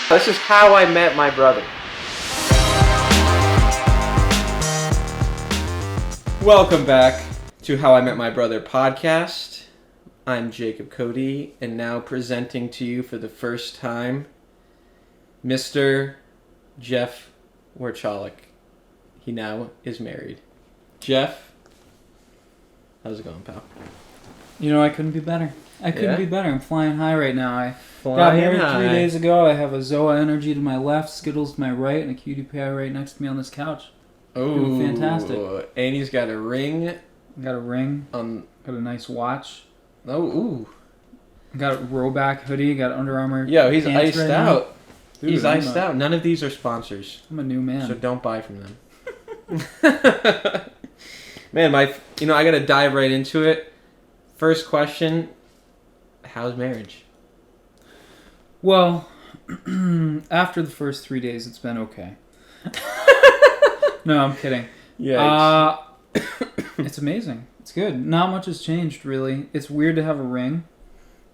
This is how I met my brother. Welcome back to How I Met My Brother podcast. I'm Cacob Jote, and now presenting to you for the first time, Mr. Jeff Warchalik. He now is married. Jeff, how's it going, pal? You know, I couldn't be better. I couldn't be better. I'm flying high right now. I got Flying married high. 3 days ago. I have a Zoa Energy to my left, Skittles to my right, and a cutie pie right next to me on this couch. Oh, fantastic. And he's got a ring. Got a ring. Got a nice watch. Oh, ooh. Got a rollback hoodie. Got Under Armour. Yo, he's pants iced right out. Dude, He's iced out. None of these are sponsors. I'm a new man. So don't buy from them. Man, I gotta dive right into it. First question, how's marriage? Well, after the first 3 days, it's been okay. No, I'm kidding. Yeah. It's amazing. It's good. Not much has changed, really. It's weird to have a ring.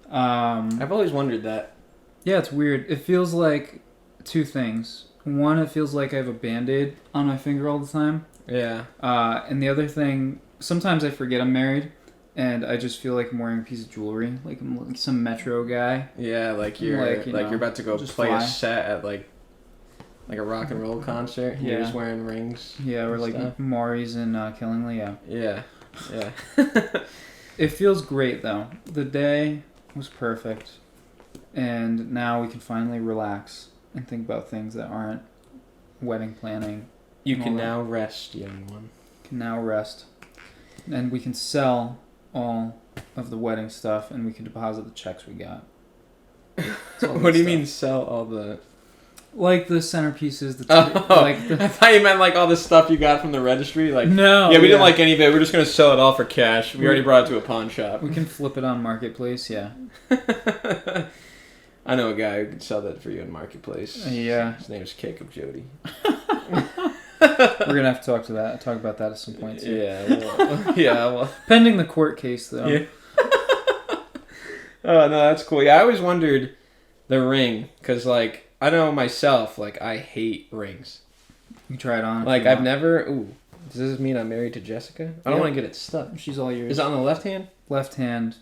I've always wondered that. Yeah, it's weird. It feels like two things. One, it feels like I have a Band-Aid on my finger all the time. Yeah. And the other thing, sometimes I forget I'm married, and I just feel like I'm wearing a piece of jewelry, like I'm like some Metro guy. Yeah, like you're you're about to go play a set at like a rock and roll concert. And You're just wearing rings. Yeah, or like stuff. Maury's in Killingly. Yeah. It feels great though. The day was perfect, and now we can finally relax and think about things that aren't wedding planning. You can now rest, young one. Can now rest, and we can sell all of the wedding stuff, and we can deposit the checks we got. What do you mean sell all the... Like the centerpieces, I thought you meant like all the stuff you got from the registry. Like no, we didn't like any of it. We're just gonna sell it all for cash. We already brought it to a pawn shop. We can flip it on Marketplace, yeah. I know a guy who could sell that for you in Marketplace. Yeah, his name is Cacob Jote. We're gonna have to talk about that at some point too. Yeah, well, pending the court case though. Yeah. Oh no, that's cool. Yeah, I always wondered the ring because like. I know myself, like, I hate rings. You try it on. Like, I've never... Ooh, does this mean I'm married to Jessica? I don't want to get it stuck. She's all yours. Is it on the left hand? Left hand,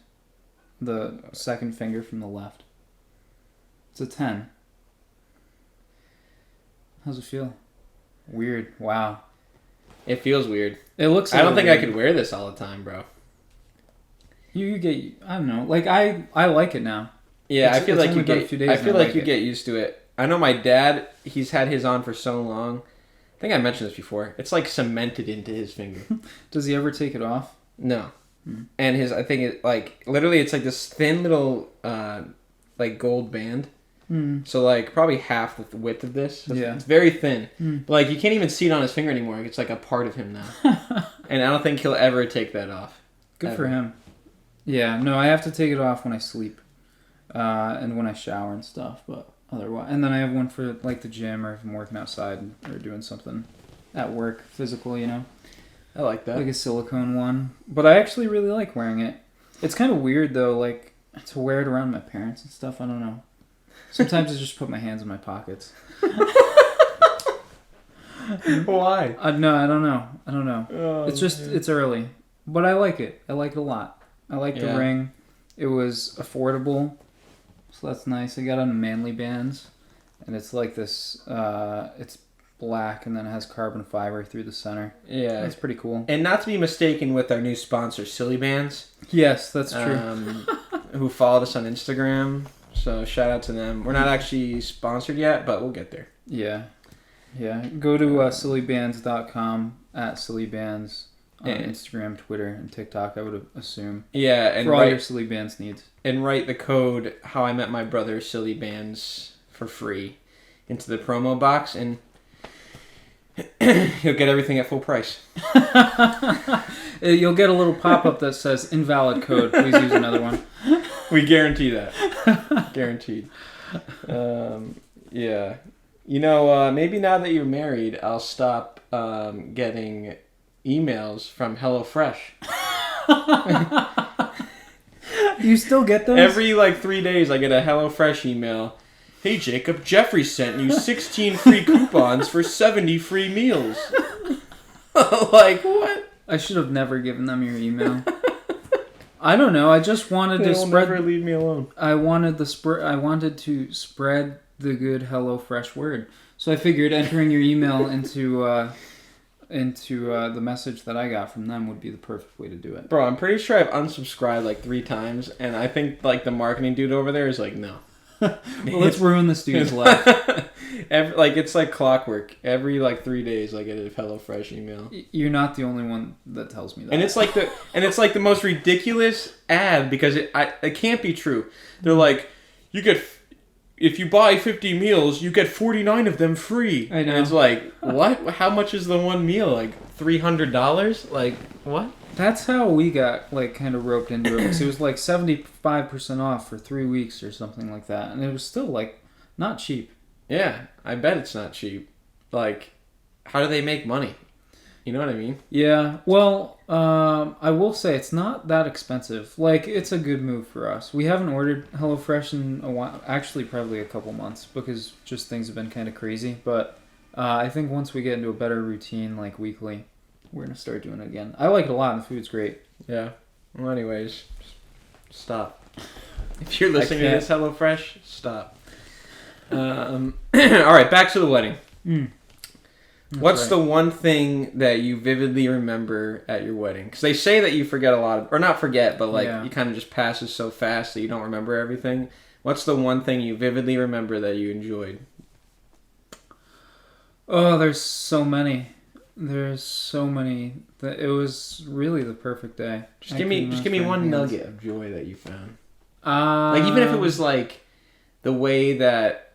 the second finger from the left. It's a 10. How's it feel? Weird. Wow. It feels weird. It looks. I don't think I could wear this all the time, bro. You get... I don't know. Like, I like it now. Yeah, I feel like you get... Days I feel like you get used to it. I know my dad, he's had his on for so long. I think I mentioned this before. It's like cemented into his finger. Does he ever take it off? No. And I think it like, literally it's like this thin little, like gold band. So like probably half the width of this. It's very thin. But like you can't even see it on his finger anymore. It's like a part of him now. And I don't think he'll ever take that off. Good for him. Yeah, no, I have to take it off when I sleep. And when I shower and stuff, but... Otherwise, and then I have one for like the gym or if I'm working outside or doing something at work, physical, you know. I like that. Like a silicone one. But I actually really like wearing it. It's kind of weird though, like to wear it around my parents and stuff. I don't know. Sometimes I just put my hands in my pockets. Why? No, I don't know. Oh, it's early, but I like it. I like it a lot. I like the ring. It was affordable. So that's nice. I got on Manly Bands, and it's like this, it's black, and then it has carbon fiber through the center. Yeah. It's pretty cool. And not to be mistaken with our new sponsor, Silly Bands. Yes, that's true. Who followed us on Instagram. So shout out to them. We're not actually sponsored yet, but we'll get there. Yeah. Go to sillybands.com, @sillybands. On Instagram, Twitter, and TikTok, I would assume. Yeah, and for all your Silly Bands needs. And write the code How I Met My Brother Silly Bands for free into the promo box, and you'll get everything at full price. You'll get a little pop-up that says invalid code. Please use another one. We guarantee that. Guaranteed. Yeah. You know, maybe now that you're married, I'll stop getting emails from HelloFresh. You still get those? Every 3 days I get a HelloFresh email Hey Jacob, Jeffrey sent you 16 free coupons for 70 free meals. Like, what? I should have never given them your email. I don't know. I just wanted to spread. Never leave me alone. I wanted to spread the good HelloFresh word. So I figured entering your email into the message that I got from them would be the perfect way to do it. Bro, I'm pretty sure I've unsubscribed like 3 times, and I think like the marketing dude over there is like, no. Well, let's ruin this dude's life. It's like clockwork. Every like 3 days, I get a HelloFresh email. You're not the only one that tells me that. And it's like the most ridiculous ad because it can't be true. They're like, if you buy 50 meals, you get 49 of them free. I know. And it's like, what? How much is the one meal? Like $300? Like what? That's how we got like kind of roped into it. Because it was like 75% off for 3 weeks or something like that, and it was still like not cheap. Yeah, I bet it's not cheap. Like, how do they make money? You know what I mean? Yeah. Well, I will say it's not that expensive. Like, it's a good move for us. We haven't ordered HelloFresh in a while. Actually, probably a couple months because just things have been kind of crazy. But I think once we get into a better routine, like weekly, we're gonna start doing it again. I like it a lot, and the food's great. Yeah. Well, anyways, stop. If you're listening to this, HelloFresh, stop. All right, back to the wedding. What's the one thing that you vividly remember at your wedding? Because they say that you forget a lot, or not forget, but like you kind of just passes so fast that you don't remember everything. What's the one thing you vividly remember that you enjoyed? Oh, there's so many. There's so many. It was really the perfect day. Just give me one nugget of joy that you found. Like even if it was like the way that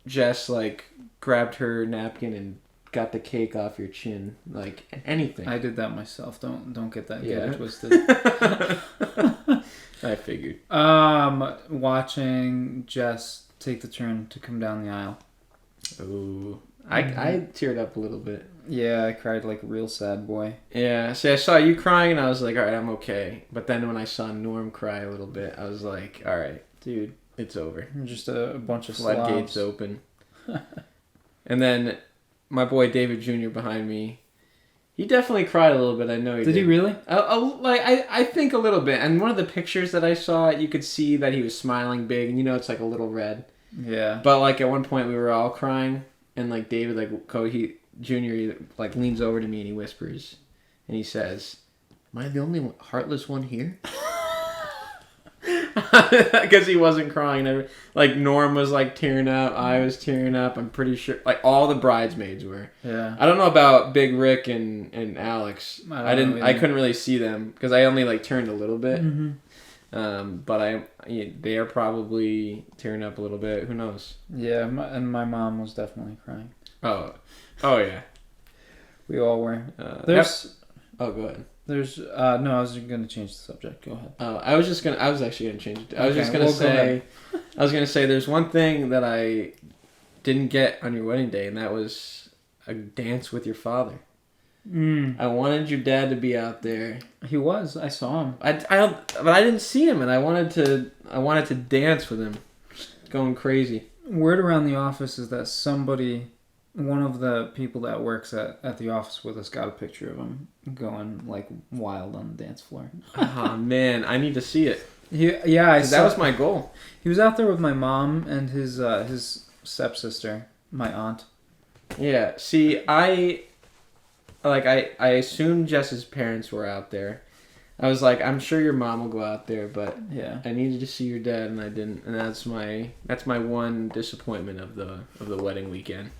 Jess like grabbed her napkin and got the cake off your chin, like anything. I did that myself. Don't get that twisted. I figured. Watching Jess take the turn to come down the aisle. Ooh. I teared up a little bit. Yeah, I cried like a real sad boy. Yeah, see, I saw you crying and I was like, alright, I'm okay. But then when I saw Norm cry a little bit, I was like, alright, dude, it's over. Just a bunch of floodgates open. And then my boy David Jr. behind me, he definitely cried a little bit. I know he did. Did he really? I think a little bit. And one of the pictures that I saw, you could see that he was smiling big, and it's like a little red. Yeah. But like at one point we were all crying, and like David, like Cody Jr., like leans over to me and he whispers, and he says, "Am I the only heartless one here?" Because he wasn't crying. Like Norm was like tearing up, I was tearing up. I'm pretty sure like all the bridesmaids were. Yeah. I don't know about Big Rick and Alex. I couldn't really see them because I only like turned a little bit. Mm-hmm. But they are probably tearing up a little bit. Who knows? Yeah, and my mom was definitely crying. Oh yeah. We all were. Go ahead. There's no, I was going to change the subject. Go ahead. I was actually going to change it. I was going to say there's one thing that I didn't get on your wedding day, and that was a dance with your father. I wanted your dad to be out there. He was. I saw him. But I didn't see him, and I wanted to dance with him, just going crazy. Word around the office is that one of the people that works at the office with us got a picture of him going like wild on the dance floor. Oh man, I need to see it. That was my goal. He was out there with my mom and his stepsister, my aunt. Yeah. See, I assumed Jess's parents were out there. I was like, I'm sure your mom will go out there, but yeah, I needed to see your dad, and I didn't, and that's my one disappointment of the wedding weekend.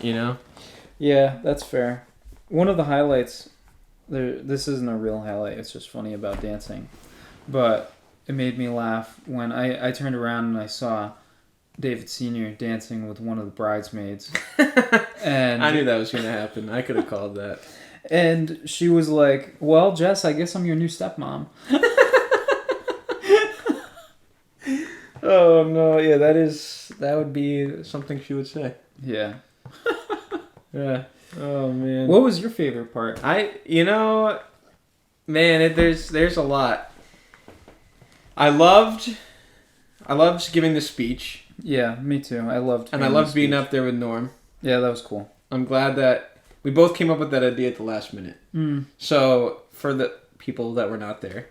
Yeah, that's fair. One of the highlights, this isn't a real highlight, it's just funny about dancing, but it made me laugh when I turned around and I saw David Sr. dancing with one of the bridesmaids. And I knew that was going to happen. I could have called that. And she was like, "Well, Jess, I guess I'm your new stepmom." Oh no, yeah, that would be something she would say. Yeah. Yeah. Oh man. What was your favorite part? There's a lot. I loved I loved giving the speech. Yeah, me too. I loved being up there with Norm. Yeah, that was cool. I'm glad that we both came up with that idea at the last minute. So for the people that were not there,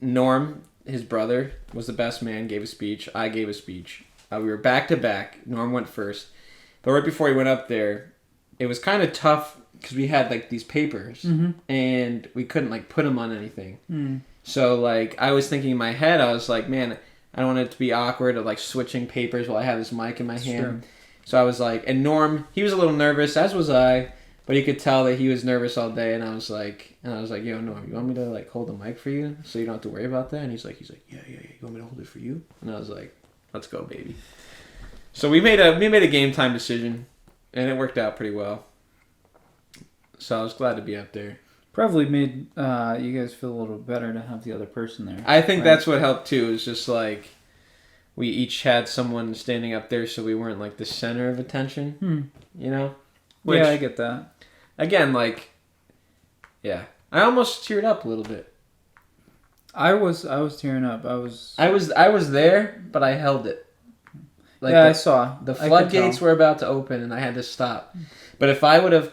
Norm, his brother, was the best man, gave a speech. I gave a speech. We were back to back. Norm went first. But right before he went up there, it was kind of tough because we had like these papers and we couldn't like put them on anything. So like I was thinking in my head, I was like, man, I don't want it to be awkward of like switching papers while I have this mic in my hand. Sure. So I was like, and Norm, he was a little nervous, as was I, but you could tell that he was nervous all day. And I was like, yo, Norm, you want me to like hold the mic for you so you don't have to worry about that? And he's like, yeah. You want me to hold it for you? And I was like, let's go, baby. So we made a game time decision, and it worked out pretty well. So I was glad to be up there. Probably made you guys feel a little better to have the other person there. I think that's what helped too. Is just like we each had someone standing up there, so we weren't like the center of attention. You know? Which, yeah, I get that. Again, like, yeah, I almost teared up a little bit. I was tearing up. I was there, but I held it. Like I saw the floodgates were about to open, and I had to stop. But if I would have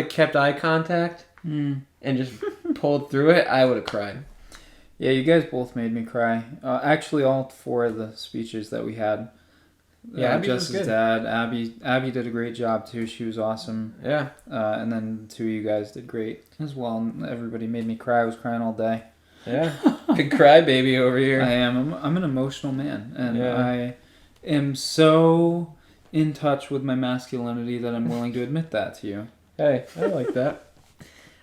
kept eye contact and just pulled through it, I would have cried. Yeah, you guys both made me cry. Actually, all 4 of the speeches that we had. Yeah, Jess's dad, Abby did a great job too. She was awesome. Yeah. And then the 2 of you guys did great as well. Everybody made me cry. I was crying all day. Yeah. Big crybaby over here. I am. I'm an emotional man, and I am so in touch with my masculinity that I'm willing to admit that to you. Hey, I like that.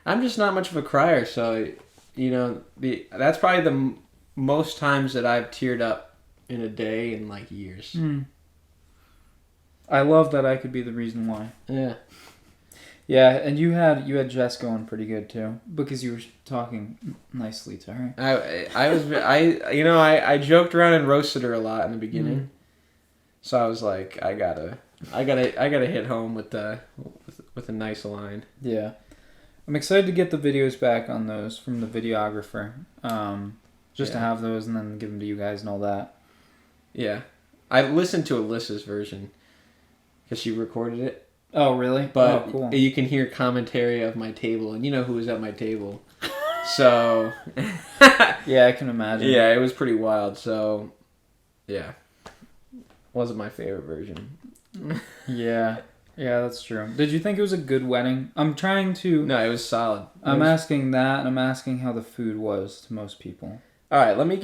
I'm just not much of a crier, so that's probably the most times that I've teared up in a day in like years. I love that I could be the reason why. Yeah. Yeah, and you had Jess going pretty good too because you were talking nicely to her. I joked around and roasted her a lot in the beginning. So I was like, I gotta hit home with a nice line. Yeah, I'm excited to get the videos back on those from the videographer, to have those and then give them to you guys and all that. Yeah, I listened to Alyssa's version because she recorded it. Oh really? But cool. You can hear commentary of my table, and you know who was at my table. So yeah, I can imagine. Yeah, it was pretty wild. So yeah. Wasn't my favorite version. Yeah, that's true. Did you think it was a good wedding? I'm trying to... No, it was solid. Asking that, and I'm asking how the food was to most people. All right, let me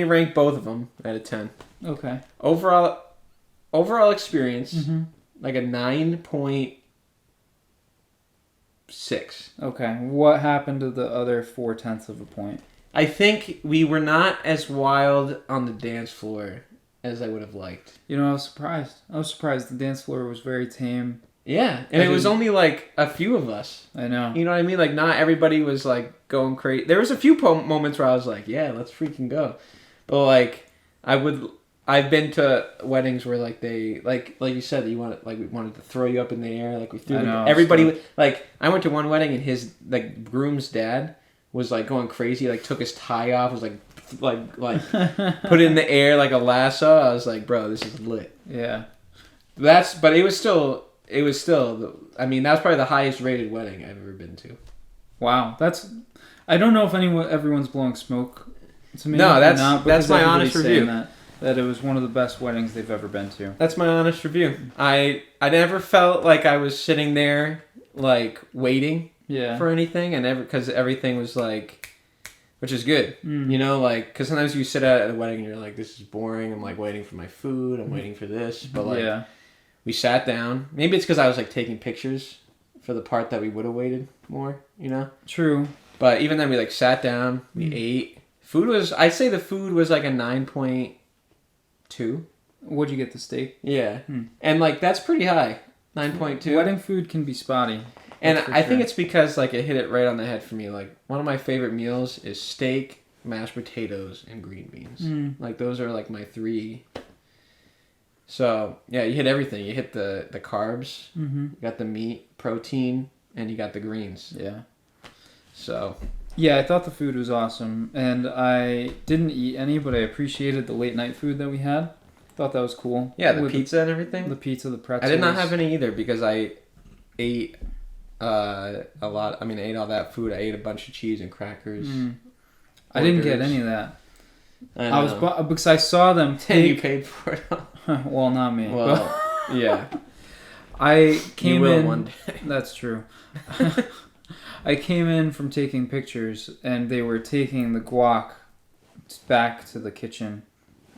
rank both of them out of 10. Okay. Overall experience, like a 9.6. Okay. What happened to the other 0.4 of a point? I think we were not as wild on the dance floor as I would have liked. I was surprised. The dance floor was very tame. Yeah, and it was only like a few of us. I know. You know what I mean? Like not everybody was like going crazy. There was a few moments where I was like, yeah, let's freaking go. But like I've been to weddings where like they like you said we wanted to throw you up in the air, like we threw everybody like I went to one wedding and his like groom's dad was like going crazy, like took his tie off, was like put it in the air like a lasso. I was like, bro, this is lit. Yeah. But it was still I mean, that was probably the highest rated wedding I've ever been to. Wow. I don't know if everyone's blowing smoke to me. No, that's my honest review. That it was one of the best weddings they've ever been to. That's my honest review. I never felt like I was sitting there like waiting for anything, and because everything was like, which is good, like because sometimes you sit at a wedding and you're like, this is boring. I'm like waiting for my food. I'm waiting for this, but like we sat down. Maybe it's because I was like taking pictures for the part that we would have waited more. True. But even then, we like sat down. We ate. I'd say the food was like a 9.2. What'd you get, the steak? Yeah. And like that's pretty high. 9.2. Wedding food can be spotty. And I think it's because like it hit it right on the head for me. Like one of my favorite meals is steak, mashed potatoes, and green beans. Like those are like my 3. So yeah, you hit everything. You hit the carbs. You got the meat, protein, and you got the greens. Yeah. So Yeah, I thought the food was awesome, and I didn't eat any, but I appreciated the late night food that we had. Thought that was cool. Yeah, the pizza and everything. The pizza, the pretzels. I did not have any either because I ate a lot. I mean, I ate all that food. I ate a bunch of cheese and crackers. I didn't get any of that. I was because I saw them take. And you paid for it. Well, not me. Well, yeah. I came you will in. One day. That's true. I came in from taking pictures, and they were taking the guac back to the kitchen.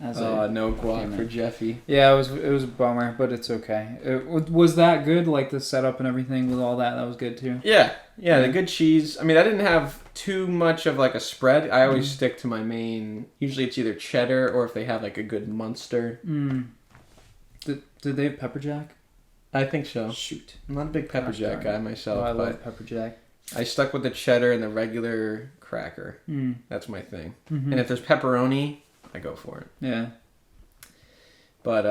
No guac for Jeffy. Yeah, it was a bummer, but it's okay. Was that good? Like the setup and everything with all that? That was good too. Yeah, the good cheese. I mean, I didn't have too much of like a spread. I always stick to my main. Usually, it's either cheddar or if they have like a good Munster. Did they have pepper jack? I think so. Shoot, I'm not a big pepper jack guy myself. I love pepper jack. I stuck with the cheddar and the regular cracker. That's my thing. And if there's pepperoni, I go for it. Yeah. But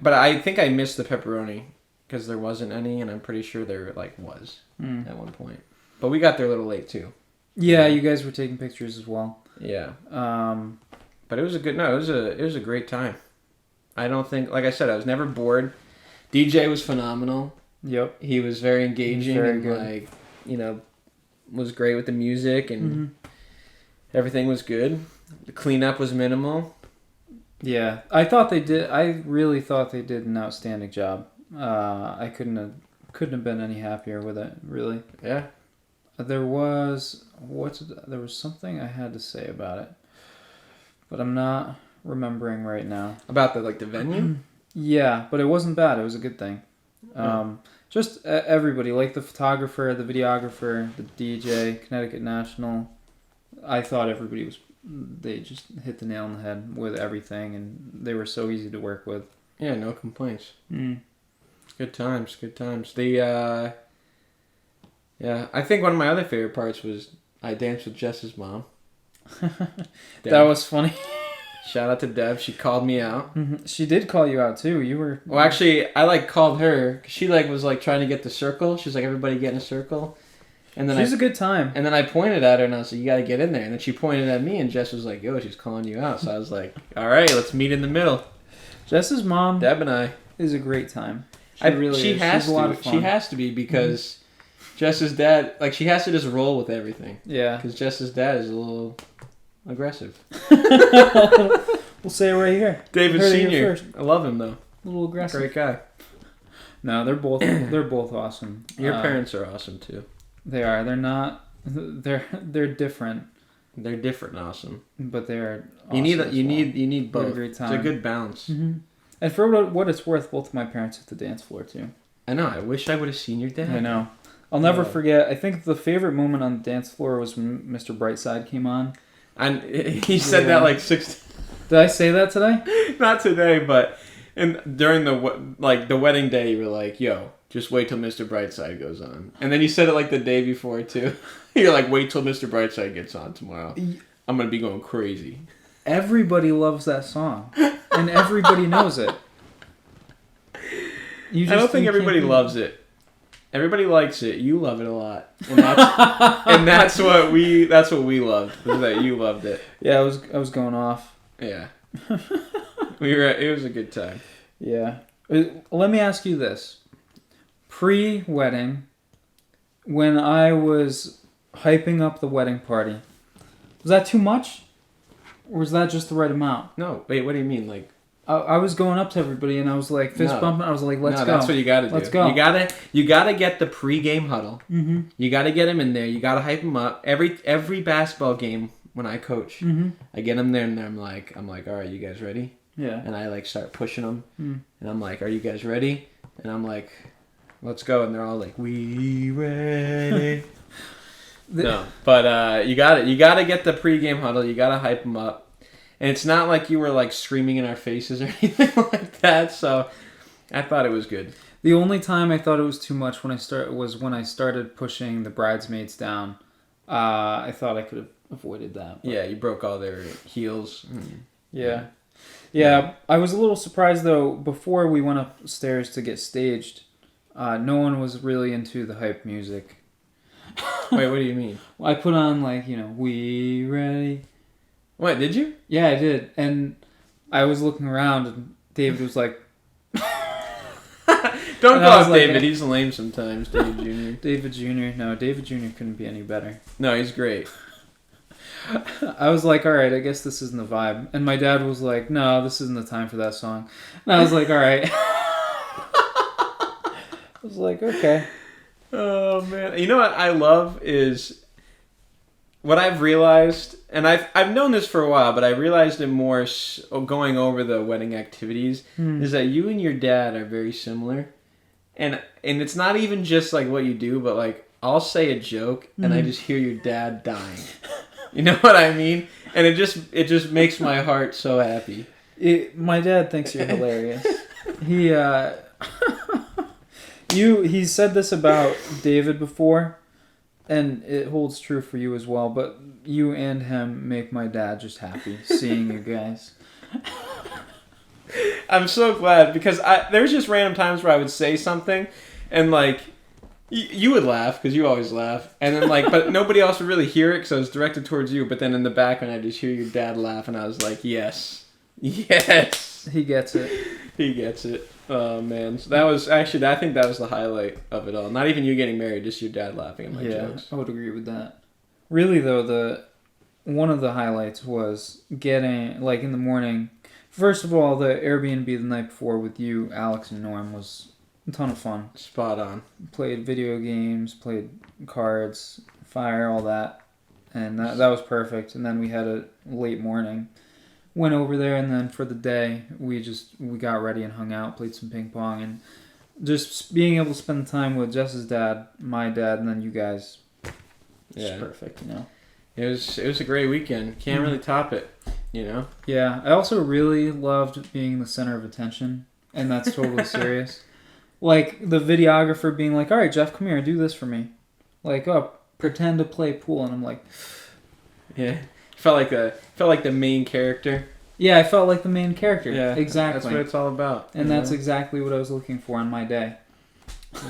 but I think I missed the pepperoni because there wasn't any, and I'm pretty sure there was at one point. But we got there a little late too. Yeah, you guys were taking pictures as well. Yeah. But it was it was a great time. I don't think, like I said, I was never bored. DJ was phenomenal. Yep. He was very engaging and good. Was great with the music and everything was good. The cleanup was minimal. Yeah, I really thought they did an outstanding job. I couldn't have been any happier with it, really. Yeah. There was something I had to say about it, but I'm not remembering right now. About the venue? Yeah, but it wasn't bad. It was a good thing. Just everybody, like the photographer, the videographer, the DJ, Connecticut National. I thought they just hit the nail on the head with everything, and they were so easy to work with. Yeah, no complaints. Good times. The I think one of my other favorite parts was I danced with Jess's mom. That was funny. Shout out to Deb. She called me out. She did call you out too. You were. Well, actually, I called her. 'Cause she was trying to get the circle. She's like, everybody get in a circle. And then she's a good time. And then I pointed at her and I was like, you got to get in there. And then she pointed at me and Jess was like, yo, she's calling you out. So I was like, all right, let's meet in the middle. Jess's mom, Deb and I, is a great time. She really is. Has She's a lot of fun. She has to be because Jess's dad, she has to just roll with everything. Yeah. Because Jess's dad is a little aggressive. We'll say it right here. David Sr. I love him though. A little aggressive. Great guy. No, they're both awesome. Your parents are awesome too. They are. They're not. They're different. They're different and awesome. But they're awesome. You need both. A great time. It's a good balance. And for what it's worth, both of my parents hit the dance floor too. I know. I wish I would have seen your dad. I know. I'll never forget. I think the favorite moment on the dance floor was when Mr. Brightside came on. And he said that 6. Did I say that today? Not today, but during the wedding day, you were like, "Yo, just wait till Mr. Brightside goes on." And then you said it the day before too. You're like, "Wait till Mr. Brightside gets on tomorrow. I'm gonna be going crazy." Everybody loves that song, and everybody knows it. I don't think everybody loves it. Everybody likes it. You love it a lot, and that's what we loved. Was that you loved it? Yeah, I was going off. Yeah, It was a good time. Yeah. Let me ask you this: pre-wedding, when I was hyping up the wedding party, was that too much, or was that just the right amount? No, wait. What do you mean, I was going up to everybody and I was like fist bumping. I was like, "Let's go." That's what you got to do. Let's go. You gotta get the pre-game huddle. Mm-hmm. You gotta get them in there. You gotta hype them up. Every basketball game when I coach, I get them there and I'm like, all right, you guys ready? Yeah. And I start pushing them, and I'm like, are you guys ready? And I'm like, let's go. And they're all like, we ready? No, but you gotta get the pre-game huddle. You gotta hype them up. And it's not like you were screaming in our faces or anything like that. So I thought it was good. The only time I thought it was too much was when I started pushing the bridesmaids down. I thought I could have avoided that. But... Yeah, you broke all their heels. Yeah. Yeah, I was a little surprised though. Before we went upstairs to get staged, no one was really into the hype music. Wait, what do you mean? I put on like, We Ready. What, did you? Yeah, I did. And I was looking around and David was like... Don't call him David. He's lame sometimes, David Jr. David Jr. No, David Jr. couldn't be any better. No, he's great. I was like, all right, I guess this isn't the vibe. And my dad was like, no, this isn't the time for that song. And I was like, all right. I was like, okay. Oh, man. You know what I love is what I've realized, and I've known this for a while, but I realized it more going over the wedding activities, is that you and your dad are very similar. And it's not even just like what you do, but like I'll say a joke and I just hear your dad dying. You know what I mean? And it just makes my heart so happy. My dad thinks you're hilarious. He said this about David before, and it holds true for you as well, but you and him make my dad just happy seeing you guys. I'm so glad, because there's just random times where I would say something and like you would laugh, because you always laugh, and then like, but nobody else would really hear it because I was directed towards you. But then in the background, I just hear your dad laugh, and I was like, yes, he gets it. He gets it. Oh man, so that was actually, I think that was the highlight of it all. Not even you getting married, just your dad laughing at my jokes. I would agree with that. Really though, one of the highlights was getting, like, in the morning. First of all, the Airbnb the night before with you, Alex, and Norm was a ton of fun. Spot on. Played video games, played cards, fire, all that. And that was perfect. And then we had a late morning. Went over there, and then for the day, we got ready and hung out, played some ping pong. And just being able to spend time with Jess's dad, my dad, and then you guys. It's perfect, It was a great weekend. Can't really top it, Yeah, I also really loved being the center of attention, and that's totally serious. Like, the videographer being like, all right, Jeff, come here, do this for me. Like, pretend to play pool, and I'm like... Yeah, felt like the main character. Yeah, I felt like the main character. Yeah, exactly. That's what it's all about. And that's exactly what I was looking for on my day.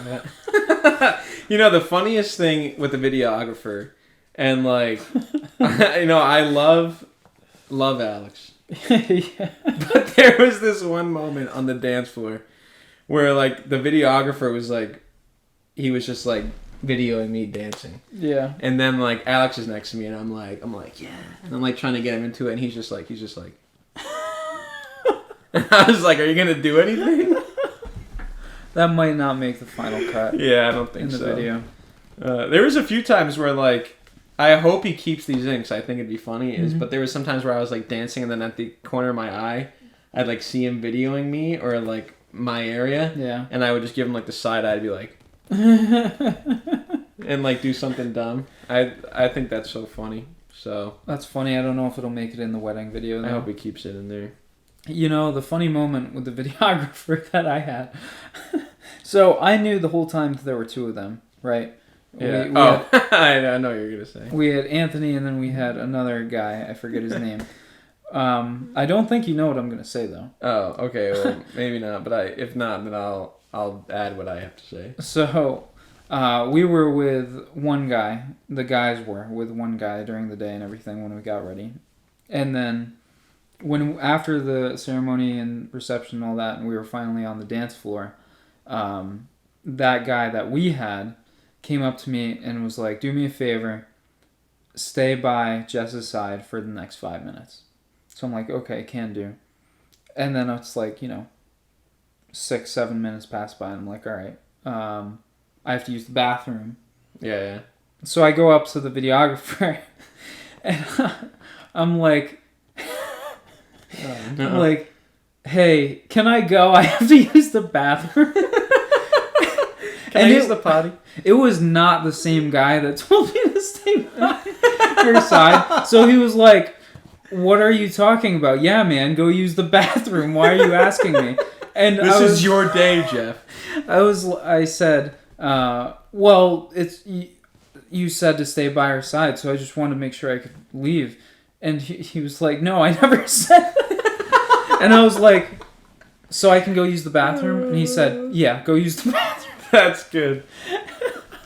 Yeah. The funniest thing with the videographer, and like, I love Alex. Yeah. But there was this one moment on the dance floor where like the videographer was like, he was just like videoing me dancing. Yeah. And then like Alex is next to me, and I'm like, yeah. And I'm like trying to get him into it, and he's just like. And I was like, are you gonna do anything? That might not make the final cut. Yeah, I don't think so. In the video. There was a few times where like, I hope he keeps these in, because I think it'd be funny. But there was some times where I was like dancing, and then at the corner of my eye, I'd like see him videoing me, or like my area. Yeah. And I would just give him like the side eye, I'd be like, and like do something dumb. I think that's so funny. So that's funny. I don't know if it'll make it in the wedding video, though. I hope he keeps it in there. The funny moment with the videographer that I had. So I knew the whole time that there were two of them, right? Yeah. I know what you're going to say. We had Anthony, and then we had another guy. I forget his name. I don't think you know what I'm going to say, though. Oh, okay. Well, maybe not. But if not, then I'll add what I have to say. So we were with one guy. The guys were with one guy during the day and everything when we got ready. And then after the ceremony and reception and all that, and we were finally on the dance floor, that guy that we had came up to me and was like, do me a favor, stay by Jess's side for the next 5 minutes. So I'm like, okay, can do. And then it's like, 6-7 minutes pass by, and I'm like, all right, I have to use the bathroom. Yeah. So I go up to the videographer, and I'm like, I'm like, hey, can I go? I have to use the bathroom. Can I use the potty? It was not the same guy that told me to stay by her side. So he was like, what are you talking about? Yeah, man, go use the bathroom. Why are you asking me? And this is your day, Jeff. I said, well, it's you said to stay by her side, so I just wanted to make sure I could leave. And he was like, no, I never said that. And I was like, so I can go use the bathroom? And he said, yeah, go use the bathroom. That's good.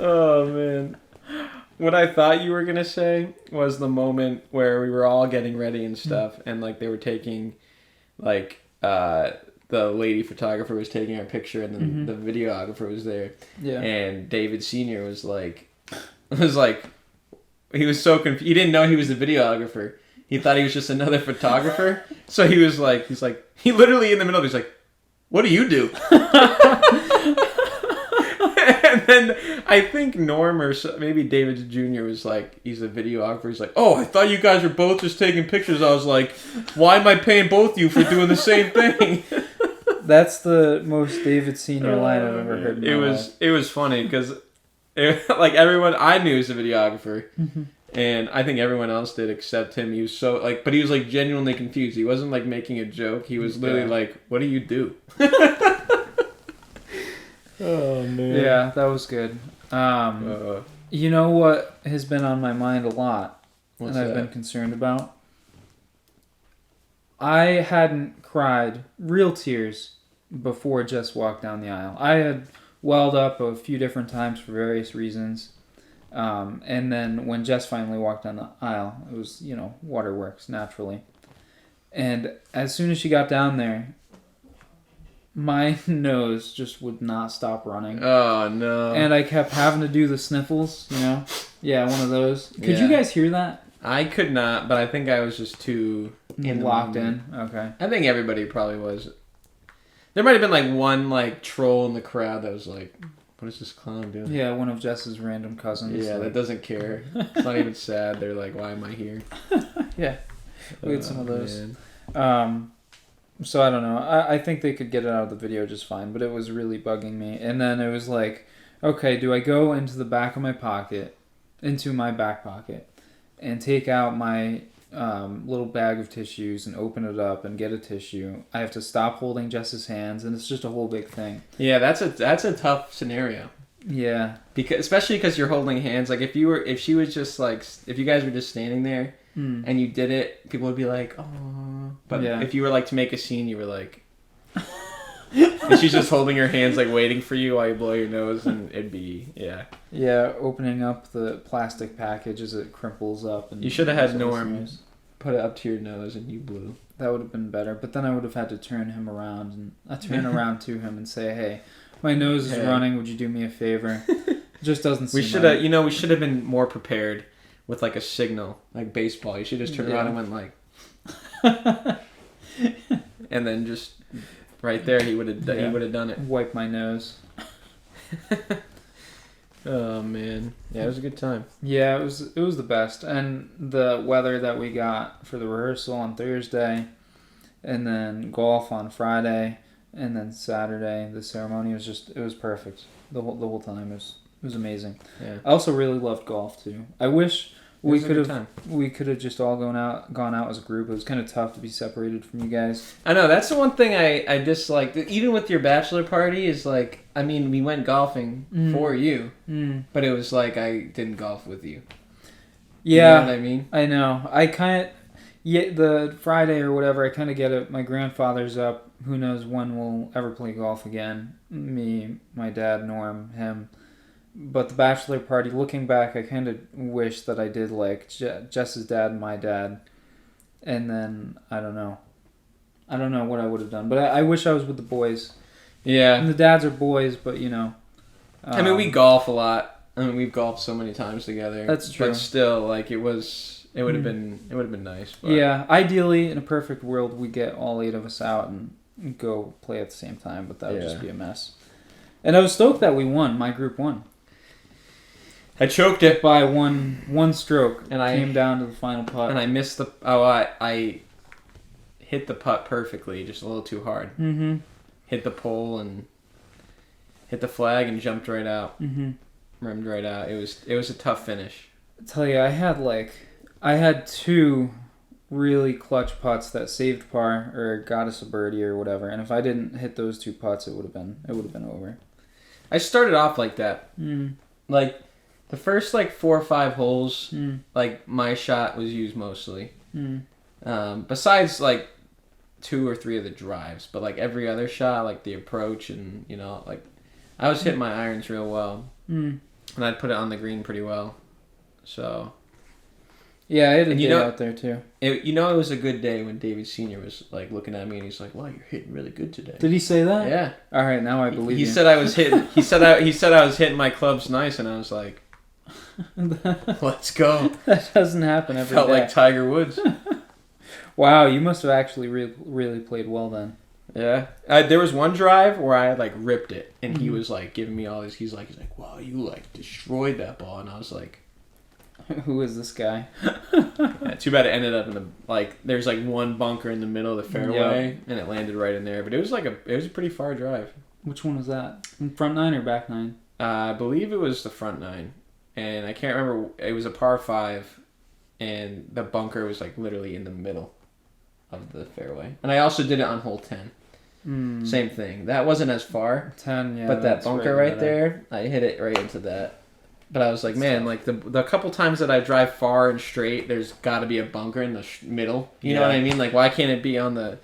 Oh, man. What I thought you were gonna say was the moment where we were all getting ready and stuff, and like they were taking, like the lady photographer was taking our picture, and then the videographer was there. Yeah. And David Senior was like, he was so confused. He didn't know he was the videographer. He thought he was just another photographer. So he was like, he literally in the middle of it, he's like, what do you do? And then I think Norm or maybe David Jr. was like, he's a videographer. He's like, oh, I thought you guys were both just taking pictures. I was like, why am I paying both of you for doing the same thing? That's the most David Senior line I've ever heard. It was funny because like everyone I knew was a videographer. And I think everyone else did except him. He was so like, but he was like genuinely confused. He wasn't like making a joke. He was literally like, what do you do? Oh man. Yeah, that was good. You know what has been on my mind a lot, and I've been concerned about? I hadn't cried real tears before Jess walked down the aisle. I had welled up a few different times for various reasons. And then when Jess finally walked down the aisle, it was, waterworks, naturally. And as soon as she got down there, my nose just would not stop running. Oh, no. And I kept having to do the sniffles, Yeah, one of those. Could you guys hear that? I could not, but I think I was just too... locked in? Okay. I think everybody probably was. There might have been like one like troll in the crowd that was like, what is this clown doing? Yeah, one of Jess's random cousins. Yeah, that doesn't care. It's not even sad. They're like, why am I here? Yeah. We had some of those. So I don't know. I think they could get it out of the video just fine, but it was really bugging me. And then it was like, okay, do I go into the back of my pocket, into my back pocket, and take out my little bag of tissues and open it up and get a tissue? I have to stop holding Jess's hands, and it's just a whole big thing. Yeah, that's a tough scenario. Yeah, especially because you're holding hands. Like if she was just like, if you guys were just standing there and you did it, people would be like, oh. But if you were like to make a scene, you were like, and she's just holding her hands like waiting for you while you blow your nose, and it'd be opening up the plastic package as it crimples up. And you should have had Norm put it up to your nose and you blew. That would have been better, but then I would have had to turn him around and around to him and say, hey, my nose is running, would you do me a favor? It just doesn't seem right. We should have been more prepared with like a signal, like baseball. You should just turn around and went like and then just right there he would have done it. Wipe my nose. Oh man. Yeah, it was a good time. Yeah, it was the best. And the weather that we got for the rehearsal on Thursday, and then golf on Friday, and then Saturday, the ceremony it was perfect. The whole time it was amazing. Yeah. I also really loved golf too. I wish we could have just all gone out as a group. It was kind of tough to be separated from you guys. I know, that's the one thing I disliked. Even with your bachelor party is like, I mean, we went golfing for you, but it was like I didn't golf with you. Yeah, you know what I mean? I know. I kind of the Friday or whatever. I kind of get it. My grandfather's up. Who knows when we'll ever play golf again? Me, my dad, Norm, him. But the bachelor party, looking back, I kind of wish that I did like Jess's dad and my dad. And then, I don't know what I would have done. But I wish I was with the boys. Yeah. And the dads are boys, but I mean, we golf a lot. I mean, we've golfed so many times together. That's true. But still, like, it would have been nice. But. Yeah, ideally, in a perfect world, we get all 8 of us out and go play at the same time, but that would just be a mess. And I was stoked that we won. My group won. I choked it by one stroke, and I came down to the final putt. And I missed I hit the putt perfectly, just a little too hard. Mm-hmm. Hit the pole and hit the flag and jumped right out. Mm-hmm. Rimmed right out. It was a tough finish. I tell you, I had 2 really clutch putts that saved par or got us a birdie or whatever. And if I didn't hit those 2 putts, it would have been over. I started off like that. Like. The first, 4 or 5 holes, my shot was used mostly. Besides, 2 or 3 of the drives. But, every other shot, the approach and, I was hitting my irons real well. And I'd put it on the green pretty well. So. Yeah, I had a day out there too. It was a good day when David Sr. was like looking at me and he's like, "Wow, you're hitting really good today." Did he say that? Yeah. All right, now I believe he you. said I was hitting. He said I was hitting my clubs nice, and I was like, "Let's go." That doesn't happen every day. Felt like Tiger Woods. Wow, you must have actually really played well then. Yeah. There was one drive where I like ripped it, and he was like giving me all these. He's like, "Wow, you like destroyed that ball," and I was like. Who is this guy? Yeah, too bad it ended up in the there's like one bunker in the middle of the fairway and it landed right in there. But it was a pretty far drive. Which one was that? Front nine or back nine? I believe it was the front nine, and I can't remember. It was a par 5, and the bunker was like literally in the middle of the fairway. And I also did it on hole 10. Same thing. That wasn't as far. 10, yeah. But that bunker right there, I hit it right into that. But I was like, man, like the couple times that I drive far and straight, there's got to be a bunker in the middle. You know what I mean? Like, why can't it be on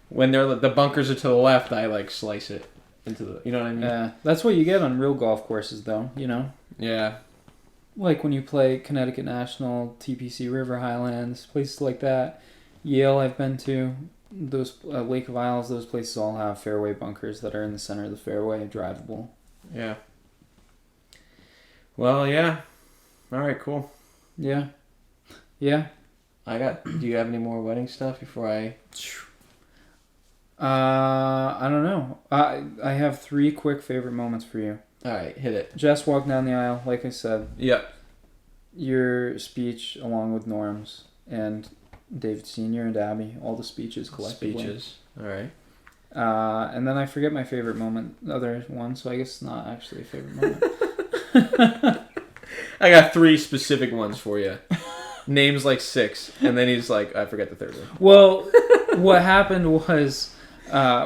when the bunkers are to the left? I like slice it into the. You know what I mean? Yeah, that's what you get on real golf courses, though. You know. Yeah. Like when you play Connecticut National, TPC River Highlands, places like that. Yale, I've been to. Those Lake of Isles, those places all have fairway bunkers that are in the center of the fairway, drivable. Yeah. Well, yeah. All right, cool. Yeah. Yeah. Do you have any more wedding stuff before I... I don't know. I have 3 quick favorite moments for you. All right, hit it. Jess walked down the aisle, like I said. Yep. Your speech, along with Norm's, and David Sr. and Abby, all the speeches collectively. Speeches. All right. And then I forget my favorite moment, the other one, so I guess it's not actually a favorite moment. I got 3 specific ones for you. Names like 6, and then he's like, I forget the third one. Well, what happened was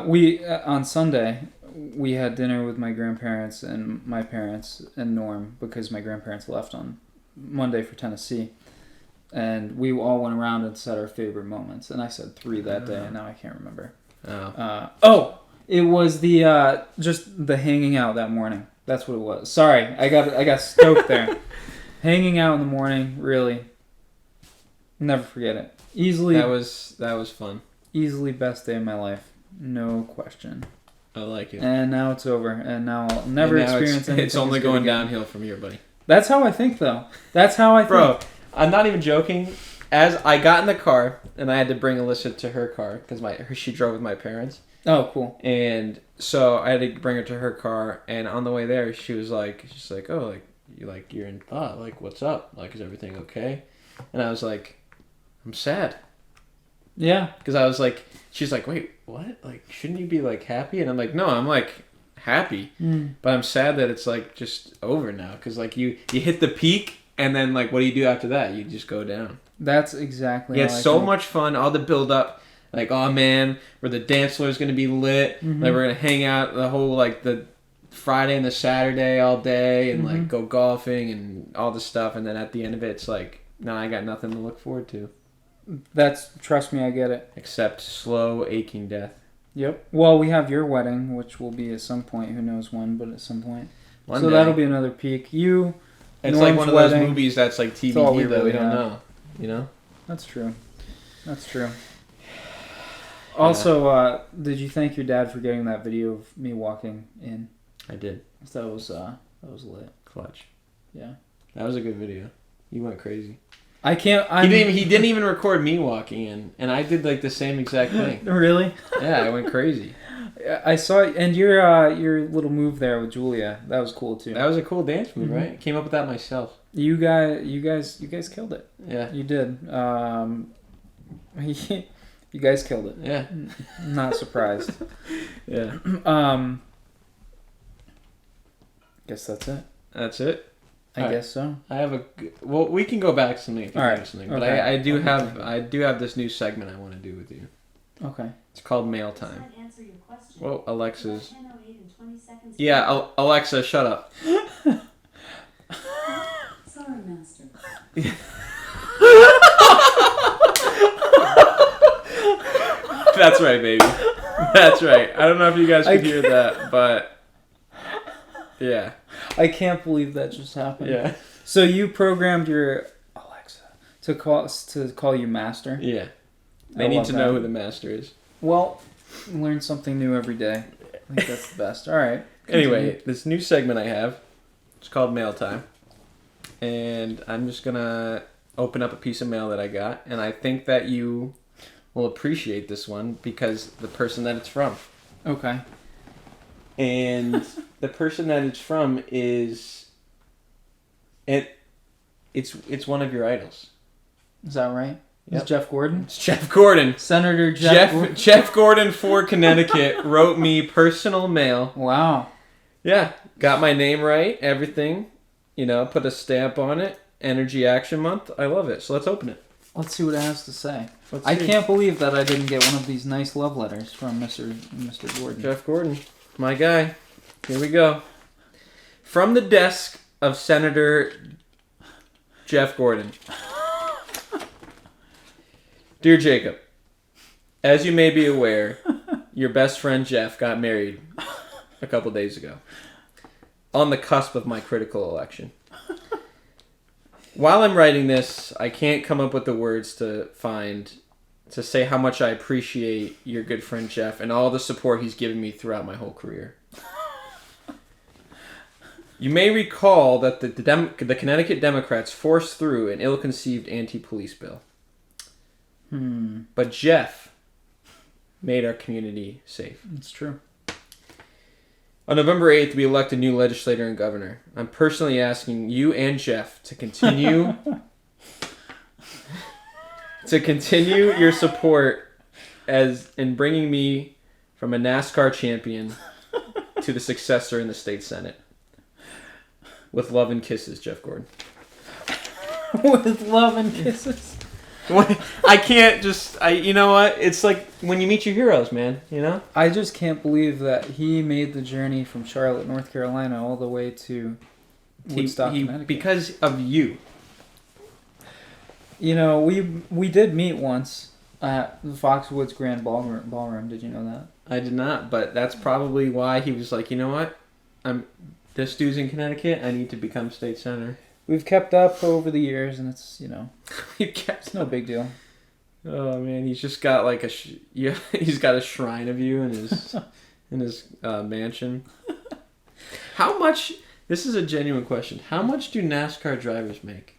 we on Sunday we had dinner with my grandparents and my parents and Norm because my grandparents left on Monday for Tennessee, and we all went around and said our favorite moments, and I said 3 that day, and now I can't remember. It was the just the hanging out that morning. That's what it was. Sorry, I got stoked there. Hanging out in the morning, really. Never forget it. Easily. That was fun. Easily best day of my life, no question. I like it. And now it's over, and now I'll never experience anything. It's only going downhill from here, buddy. That's how I think, though. That's how I think. Bro, I'm not even joking. As I got in the car, and I had to bring Alyssa to her car because she drove with my parents. Oh, cool. And so I had to bring her to her car, and on the way there, she's like, oh, like you're in thought, like what's up? Like, is everything okay? And I was like, I'm sad. Yeah. Because I was like, she's like, wait, what? Like, shouldn't you be like happy? And I'm like, no, I'm like happy, but I'm sad that it's like just over now. Because like you hit the peak, and then like what do you do after that? You just go down. That's exactly. You had so much fun, all the build up. Like, oh man, where the dance floor is gonna be lit. Like we're gonna hang out the whole like the Friday and the Saturday all day, and like go golfing and all the stuff. And then at the end of it, it's like, no, I got nothing to look forward to. Trust me, I get it. Except slow, aching death. Yep. Well, we have your wedding, which will be at some point. Who knows when, but at some point. One so day. that'll be another peak. It's Norm's like one of those movies that's like TBD that we don't know. You know? That's true. Also, did you thank your dad for getting that video of me walking in? I did. That was lit. Clutch. Yeah. That was a good video. You went crazy. I can't. He didn't even record me walking in, and I did like the same exact thing. Really? Yeah, I went crazy. I saw, and your little move there with Julia, that was cool too. That was a cool dance move, right? I came up with that myself. You guys killed it. Yeah, you did. You guys killed it. Yeah, not surprised. Yeah. Guess that's it. That's it. I guess so. I have well, we can go back to something if you have something, but okay. I do have this new segment I want to do with you. Okay. It's called Mail Time. Well, Alexa's. Yeah, Alexa, shut up. Sorry, master. That's right, baby. That's right. I don't know if you guys could hear that, but yeah. I can't believe that just happened. Yeah. So you programmed your Alexa to call you master? Yeah. They need to know who the master is. Well, learn something new every day. I think that's the best. All right. Continue. Anyway, this new segment I have, it's called Mail Time. And I'm just going to open up a piece of mail that I got. And I think that you will appreciate this one because the person that it's from. Okay. And the person that it's from is... It's one of your idols. Is that right? Yep. It's Jeff Gordon? It's Jeff Gordon. Senator Jeff Gordon. Jeff Gordon for Connecticut wrote me personal mail. Wow. Yeah. Got my name right. Everything. You know, put a stamp on it. Energy Action Month. I love it. So let's open it. Let's see what it has to say. Let's I see. Can't believe that I didn't get one of these nice love letters from Mr. Gordon. Jeff Gordon. My guy. Here we go. From the desk of Senator Jeff Gordon. Dear Jacob, as you may be aware, your best friend Jeff got married a couple days ago, on the cusp of my critical election. While I'm writing this, I can't come up with the words to say how much I appreciate your good friend Jeff and all the support he's given me throughout my whole career. You may recall that the Connecticut Democrats forced through an ill-conceived anti-police bill. But Jeff made our community safe. It's true. On November 8th, we elect a new legislator and governor. I'm personally asking you and Jeff to continue your support as in bringing me from a NASCAR champion to the successor in the state Senate. With love and kisses, Jeff Gordon. With love and kisses. I can't just... you know what? It's like when you meet your heroes, man. You know? I just can't believe that he made the journey from Charlotte, North Carolina, all the way to Woodstock, Connecticut. Because of you. You know, we did meet once at the Foxwoods Grand Ballroom. Did you know that? I did not, but that's probably why he was like, you know what? This dude's in Connecticut. I need to become state senator. We've kept up over the years, and it's, it's no big deal. Oh man, he's just got like he's got a shrine of you in his mansion. How much? This is a genuine question. How much do NASCAR drivers make?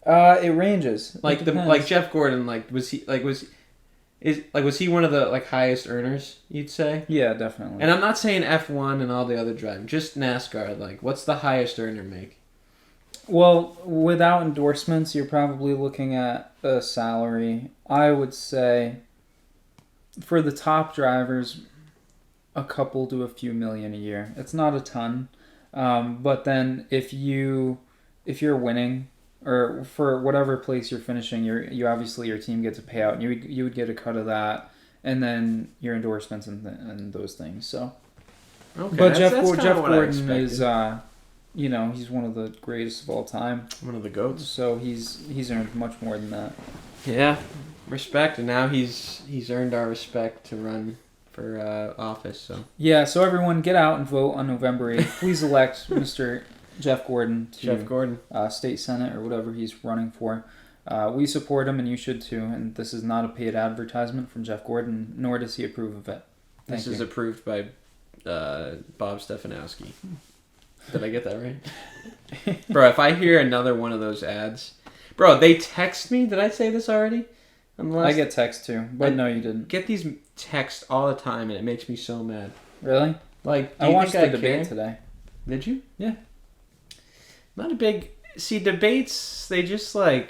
It ranges. Like Jeff Gordon. Was he one of the highest earners? You'd say. Yeah, definitely. And I'm not saying F1 and all the other driving. Just NASCAR. What's the highest earner make? Well, without endorsements, you're probably looking at a salary. I would say, for the top drivers, a couple to a few million a year. It's not a ton, but then if you're winning, or for whatever place you're finishing, you obviously your team gets a payout, and you would get a cut of that, and then your endorsements and those things. So, okay, but Jeff Gordon is. He's one of the greatest of all time. One of the GOATs. So he's earned much more than that. Yeah, respect, and now he's earned our respect to run for office. So yeah, so everyone get out and vote on November 8th. Please elect Mr. Jeff Gordon to state senate or whatever he's running for. We support him, and you should too. And this is not a paid advertisement from Jeff Gordon, nor does he approve of it. This is approved by Bob Stefanowski. Did I get that right? Bro, if I hear another one of those ads... Bro, they text me. Did I say this already? I get text too, but no, you didn't. Get these texts all the time, and it makes me so mad. Really? I watched the debate today. Did you? Yeah. Not a big... See, debates, they just the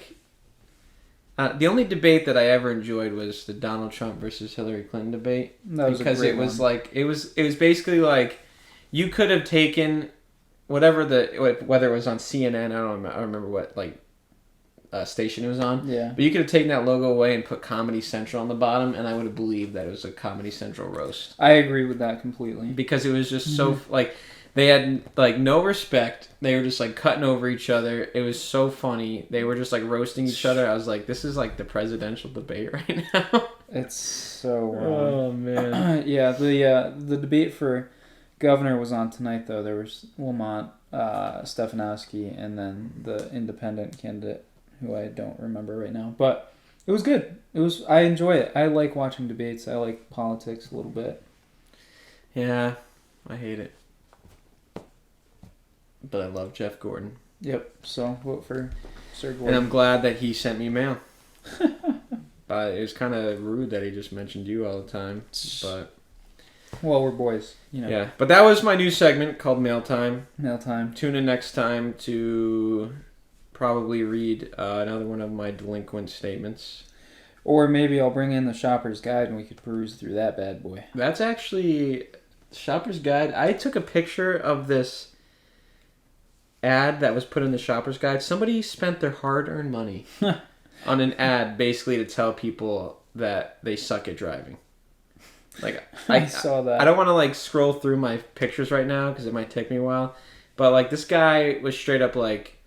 only debate that I ever enjoyed was the Donald Trump versus Hillary Clinton debate. That was because a great it was one. it was basically you could have taken whether it was on CNN, I don't remember what station it was on. Yeah. But you could have taken that logo away and put Comedy Central on the bottom, and I would have believed that it was a Comedy Central roast. I agree with that completely. Because it was just so they had no respect. They were just cutting over each other. It was so funny. They were just roasting each other. I was like, this is the presidential debate right now. It's so wrong. Oh man. Yeah, the debate for Governor was on tonight, though. There was Lamont, Stefanowski, and then the independent candidate, who I don't remember right now. But it was good. I enjoy it. I like watching debates. I like politics a little bit. Yeah, I hate it. But I love Jeff Gordon. Yep, so vote for Sir Gordon. And I'm glad that he sent me mail. But it was kind of rude that he just mentioned you all the time. But well, we're boys, you know. Yeah, but that was my new segment called Mail Time. Mail Time. Tune in next time to probably read another one of my delinquent statements. Or maybe I'll bring in the Shopper's Guide and we could peruse through that bad boy. That's actually Shopper's Guide. I took a picture of this ad that was put in the Shopper's Guide. Somebody spent their hard-earned money on an ad basically to tell people that they suck at driving. Like I saw that. I don't want to like scroll through my pictures right now because it might take me a while. But like this guy was straight up like,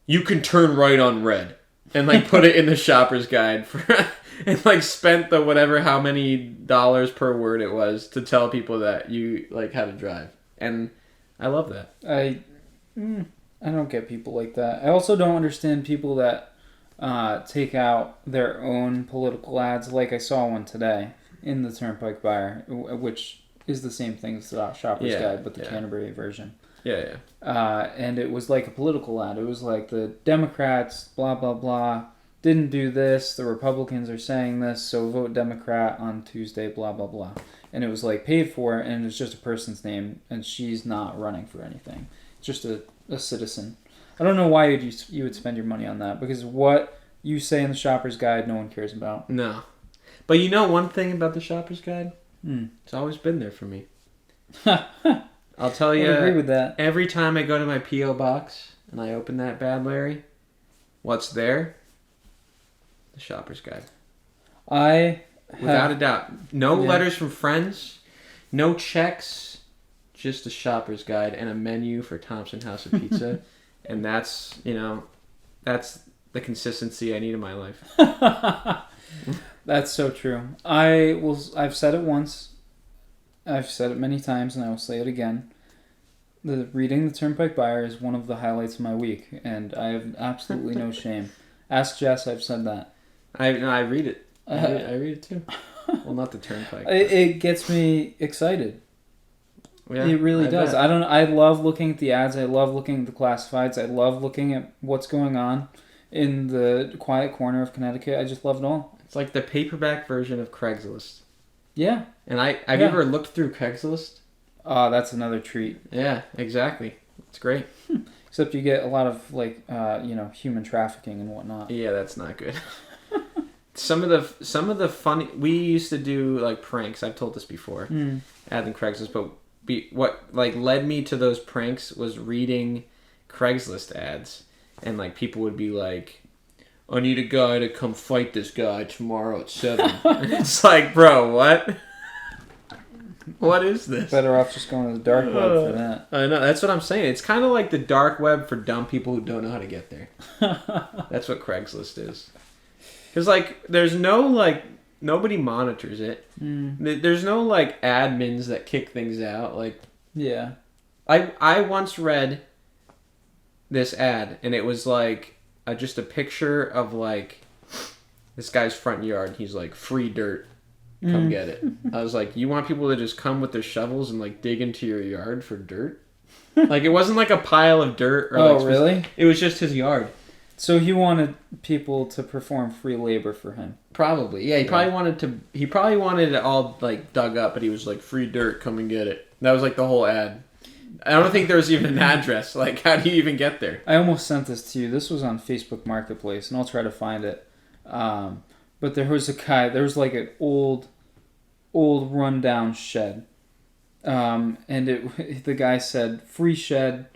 you can turn right on red, and like put it in the Shopper's Guide for and like spent the whatever how many dollars per word it was to tell people that you like how to drive. And I love that. I don't get people like that. I also don't understand people that take out their own political ads. Like I saw one today in the Turnpike Buyer, which is the same thing as the Shopper's Guide, but the Canterbury version. Yeah. And it was like a political ad. It was like the Democrats, blah, blah, blah, didn't do this. The Republicans are saying this, so vote Democrat on Tuesday, blah, blah, blah. And it was like paid for, and it's just a person's name, and she's not running for anything. It's just a citizen. I don't know why you would spend your money on that, because what you say in the Shopper's Guide, no one cares about. No. But you know one thing about the Shopper's Guide? It's always been there for me. I'll tell you, I agree with that. Every time I go to my P.O. box and I open that bad Larry, what's there? The Shopper's Guide. Without a doubt. No letters from friends, no checks, just a Shopper's Guide and a menu for Thompson House of Pizza. And that's the consistency I need in my life. That's so true. I've said it once. I've said it many times, and I will say it again. Reading the Turnpike Buyer is one of the highlights of my week, and I have absolutely no shame. Ask Jess, I've said that. I read it. I read it too. Well, not the Turnpike. It gets me excited. Yeah, it really does. Bet. I love looking at the ads. I love looking at the classifieds. I love looking at what's going on in the quiet corner of Connecticut. I just love it all. It's like the paperback version of Craigslist. Yeah. And have you ever looked through Craigslist? Oh, that's another treat. Yeah, exactly. It's great. Except you get a lot of human trafficking and whatnot. Yeah, that's not good. Some of the funny, we used to do like pranks. I've told this before. Ad than Craigslist, but what like led me to those pranks was reading Craigslist ads, and like people would be like, I need a guy to come fight this guy tomorrow at 7. It's like, bro, what? What is this? Better off just going to the dark web for that. I know, that's what I'm saying. It's kind of like the dark web for dumb people who don't know how to get there. That's what Craigslist is. Because, like, there's no, like, nobody monitors it. There's no, like, admins that kick things out. Like, yeah. I once read this ad, and it was, like, just a picture of like this guy's front yard. He's like, free dirt, come get it. I was like, you want people to just come with their shovels and like dig into your yard for dirt? Like, it wasn't like a pile of dirt. Or really? It was just his yard. So he wanted people to perform free labor for him. Probably, yeah. He probably wanted it all like dug up, but he was like, free dirt, come and get it. That was like the whole ad. I don't think there was even an address. Like, how do you even get there? I almost sent this to you. This was on Facebook Marketplace, and I'll try to find it. But there was a guy. There was like an old rundown shed, and the guy said free shed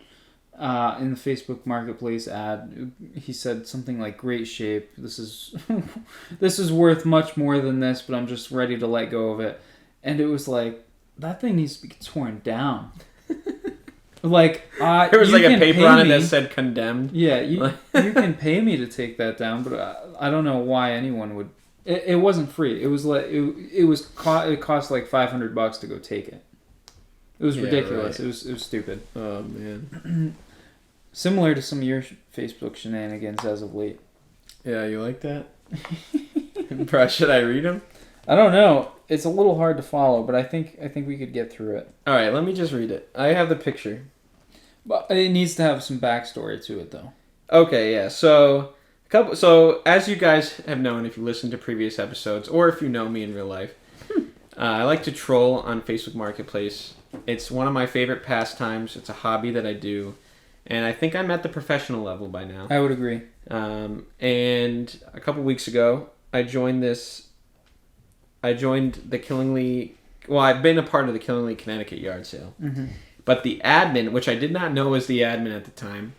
in the Facebook Marketplace ad. He said something like, "Great shape. This is worth much more than this, but I'm just ready to let go of it." And it was like, that thing needs to be torn down. Like, there was like a paper on it that said condemned. Yeah, you can pay me to take that down, but I don't know why anyone would. It wasn't free. It was like it cost like $500 to go take it. It was ridiculous. Right. It was stupid. Oh man. Similar to some of your Facebook shenanigans as of late. Yeah, you like that? Bro, should I read them? I don't know. It's a little hard to follow, but I think we could get through it. All right, let me just read it. I have the picture. But it needs to have some backstory to it, though. Okay, yeah. So as you guys have known, if you listened to previous episodes, or if you know me in real life, I like to troll on Facebook Marketplace. It's one of my favorite pastimes. It's a hobby that I do, and I think I'm at the professional level by now. I would agree. And a couple weeks ago, I joined the Killingly. Well, I've been a part of the Killingly, Connecticut yard sale. Mm-hmm. But the admin, which I did not know was the admin at the time,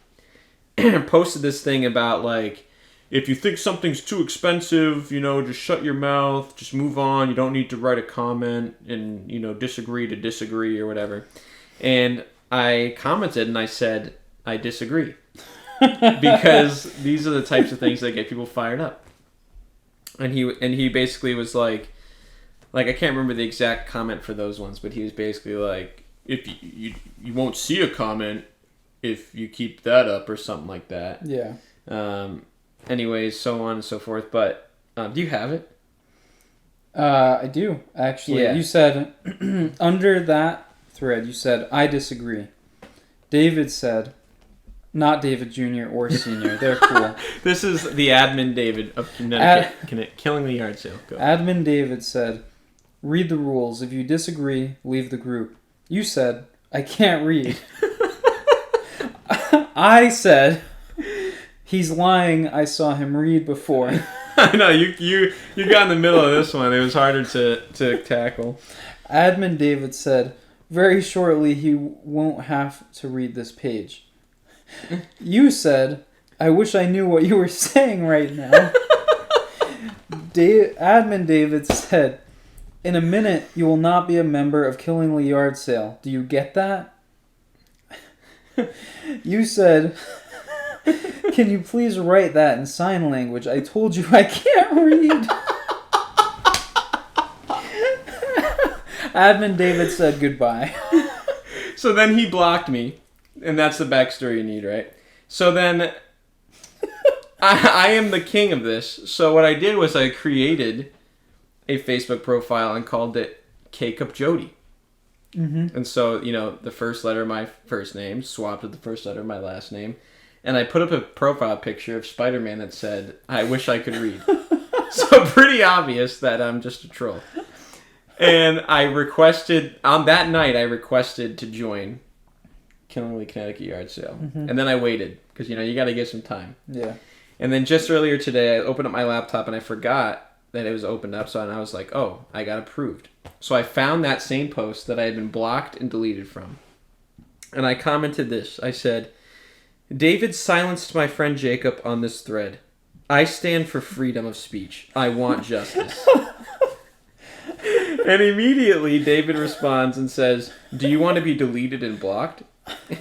posted this thing about, like, if you think something's too expensive, just shut your mouth, just move on. You don't need to write a comment and, disagree to disagree or whatever. And I commented and I said, I disagree. Because these are the types of things that get people fired up. And he basically was like I can't remember the exact comment for those ones, but he was basically like, if you won't see a comment if you keep that up or something like that. Yeah. Anyways, so on and so forth. But do you have it? I do, actually. Yeah. You said, under that thread, you said, I disagree. David said, not David Jr. or Sr. They're cool. This is the admin David of Connecticut, Killing the Yard Sale. Go. Admin David said, read the rules. If you disagree, leave the group. You said, I can't read. I said, he's lying. I saw him read before. I know, you got in the middle of this one. It was harder to tackle. Admin David said, very shortly he won't have to read this page. You said, I wish I knew what you were saying right now. Admin David said, in a minute you will not be a member of Killingly Yard Sale. Do you get that? You said, can you please write that in sign language? I told you I can't read. Admin David said goodbye. So then he blocked me, and that's the backstory you need, right? So then I am the king of this. So what I did was I created a Facebook profile and called it Cacob Jote. Mm-hmm. And so, the first letter of my first name swapped with the first letter of my last name. And I put up a profile picture of Spider-Man that said, I wish I could read. So pretty obvious that I'm just a troll. And on that night, I requested to join Killingly, Connecticut yard sale. Mm-hmm. And then I waited, because, you got to give some time. Yeah. And then just earlier today, I opened up my laptop and I forgot that it was opened up. So I was like, oh, I got approved. So I found that same post that I had been blocked and deleted from. And I commented this. I said, David silenced my friend Jacob on this thread. I stand for freedom of speech. I want justice. And immediately David responds and says, do you want to be deleted and blocked?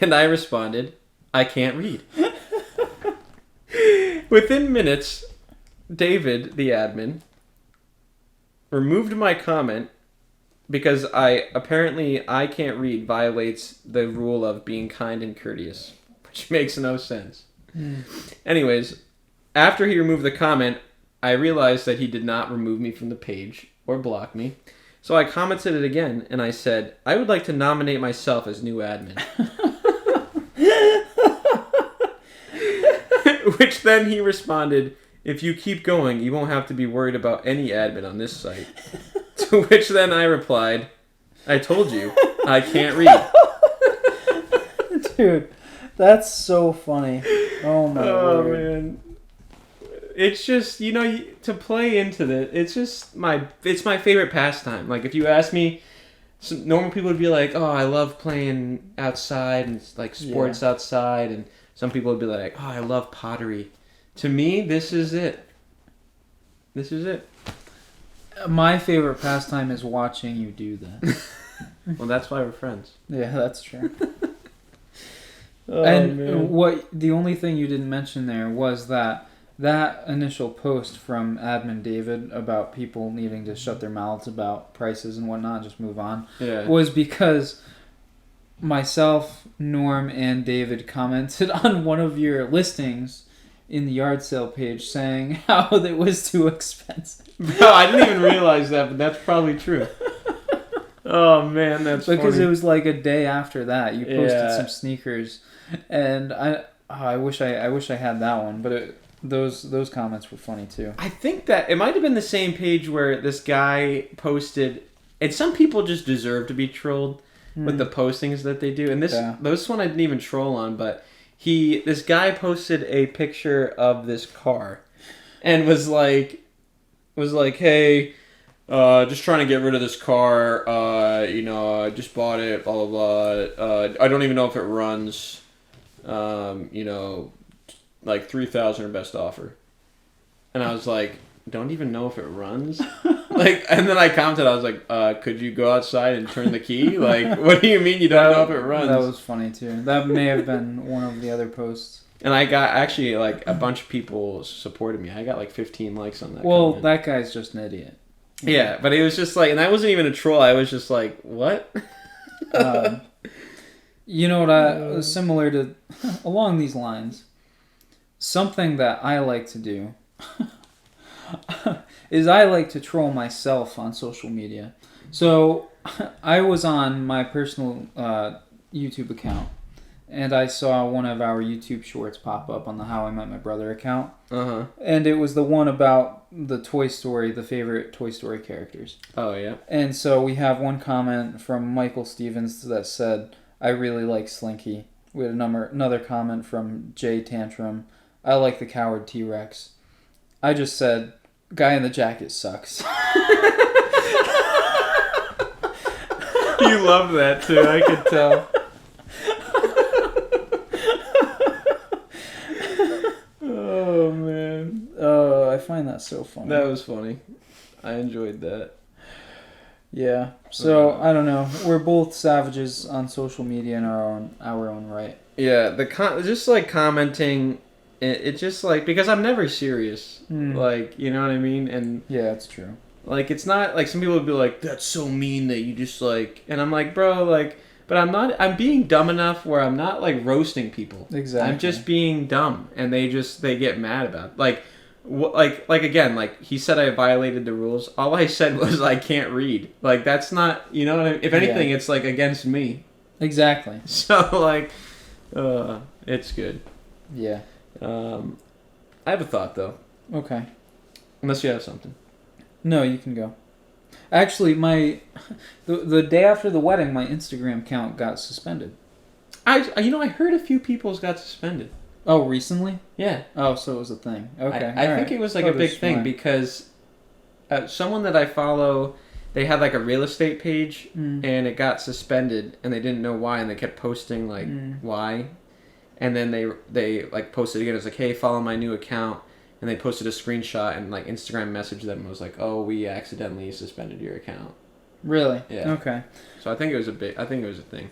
And I responded, I can't read. Within minutes, David, the admin, removed my comment because I can't read violates the rule of being kind and courteous, which makes no sense. Anyways, after he removed the comment, I realized that he did not remove me from the page or block me. So I commented it again, and I said, I would like to nominate myself as new admin. Which then he responded, if you keep going, you won't have to be worried about any admin on this site. To which then I replied, I told you, I can't read. Dude, that's so funny. Oh my word. Man. It's just, to play into this, it's my favorite pastime. Like, if you ask me, normal people would be like, oh, I love playing outside and, like, sports outside. And some people would be like, oh, I love pottery. To me, this is it. This is it. My favorite pastime is watching you do that. Well, that's why we're friends. Yeah, that's true. Man. The only thing you didn't mention there was that initial post from Admin David about people needing to shut their mouths about prices and whatnot, just move on, was because myself, Norm, and David commented on one of your listings in the yard sale page saying how it was too expensive. No, I didn't even realize that, but that's probably true. Oh man, that's because funny. It was like a day after that you posted some sneakers, and I wish I had that one, but those comments were funny too. I think that it might have been the same page where this guy posted, and some people just deserve to be trolled with the postings that they do. And this one I didn't even troll on, but this guy posted a picture of this car, and was like, hey, just trying to get rid of this car. I just bought it. Blah blah blah. I don't even know if it runs. Like 3,000 or best offer. And I was like, don't even know if it runs? And then I commented, I was like, could you go outside and turn the key? Like, what do you mean you don't know if it runs? That was funny too. That may have been one of the other posts. And I got, actually, like, a bunch of people supported me. I got like 15 likes on that comment. That guy's just an idiot. Yeah, but it was just like, and that wasn't even a troll. I was just like, what? You know what, similar to, along these lines, something that I like to do is I like to troll myself on social media. So I was on my personal YouTube account, and I saw one of our YouTube shorts pop up on the How I Met My Brother account. Uh-huh. And it was the one about the Toy Story, the favorite Toy Story characters. Oh, yeah. And so we have one comment from Michael Stevens that said, I really like Slinky. We had another comment from Jay Tantrum. I like the coward T-Rex. I just said, guy in the jacket sucks. You love that too, I could tell. Oh, man. Oh, I find that so funny. That was funny. I enjoyed that. Yeah. So, I don't know. We're both savages on social media in our own right. Yeah, just like commenting, it's just like, because I'm never serious. Like, you know what I mean? And yeah, it's true. Like, it's not like some people would be like, that's so mean that you just like, and I'm like, bro, like, but I'm being dumb enough where I'm not like roasting people. Exactly. I'm just being dumb, and they get mad about it. Like again, like he said I violated the rules. All I said was I can't read. Like, that's not, you know what I mean? If anything, it's like against me. Exactly. So like, it's good. Yeah. I have a thought though. Okay. Unless you have something. No, you can go. Actually, the day after the wedding, my Instagram account got suspended. I heard a few people's got suspended. Oh, recently? Yeah. Oh, so it was a thing. Okay. I think it was like a big thing because someone that I follow, they had like a real estate page and it got suspended and they didn't know why, and they kept posting like why, and then they like posted again. It was like, hey, follow my new account. And they posted a screenshot and like Instagram messaged them and was like, "Oh, we accidentally suspended your account." Really? Yeah. Okay. So I think it was a thing.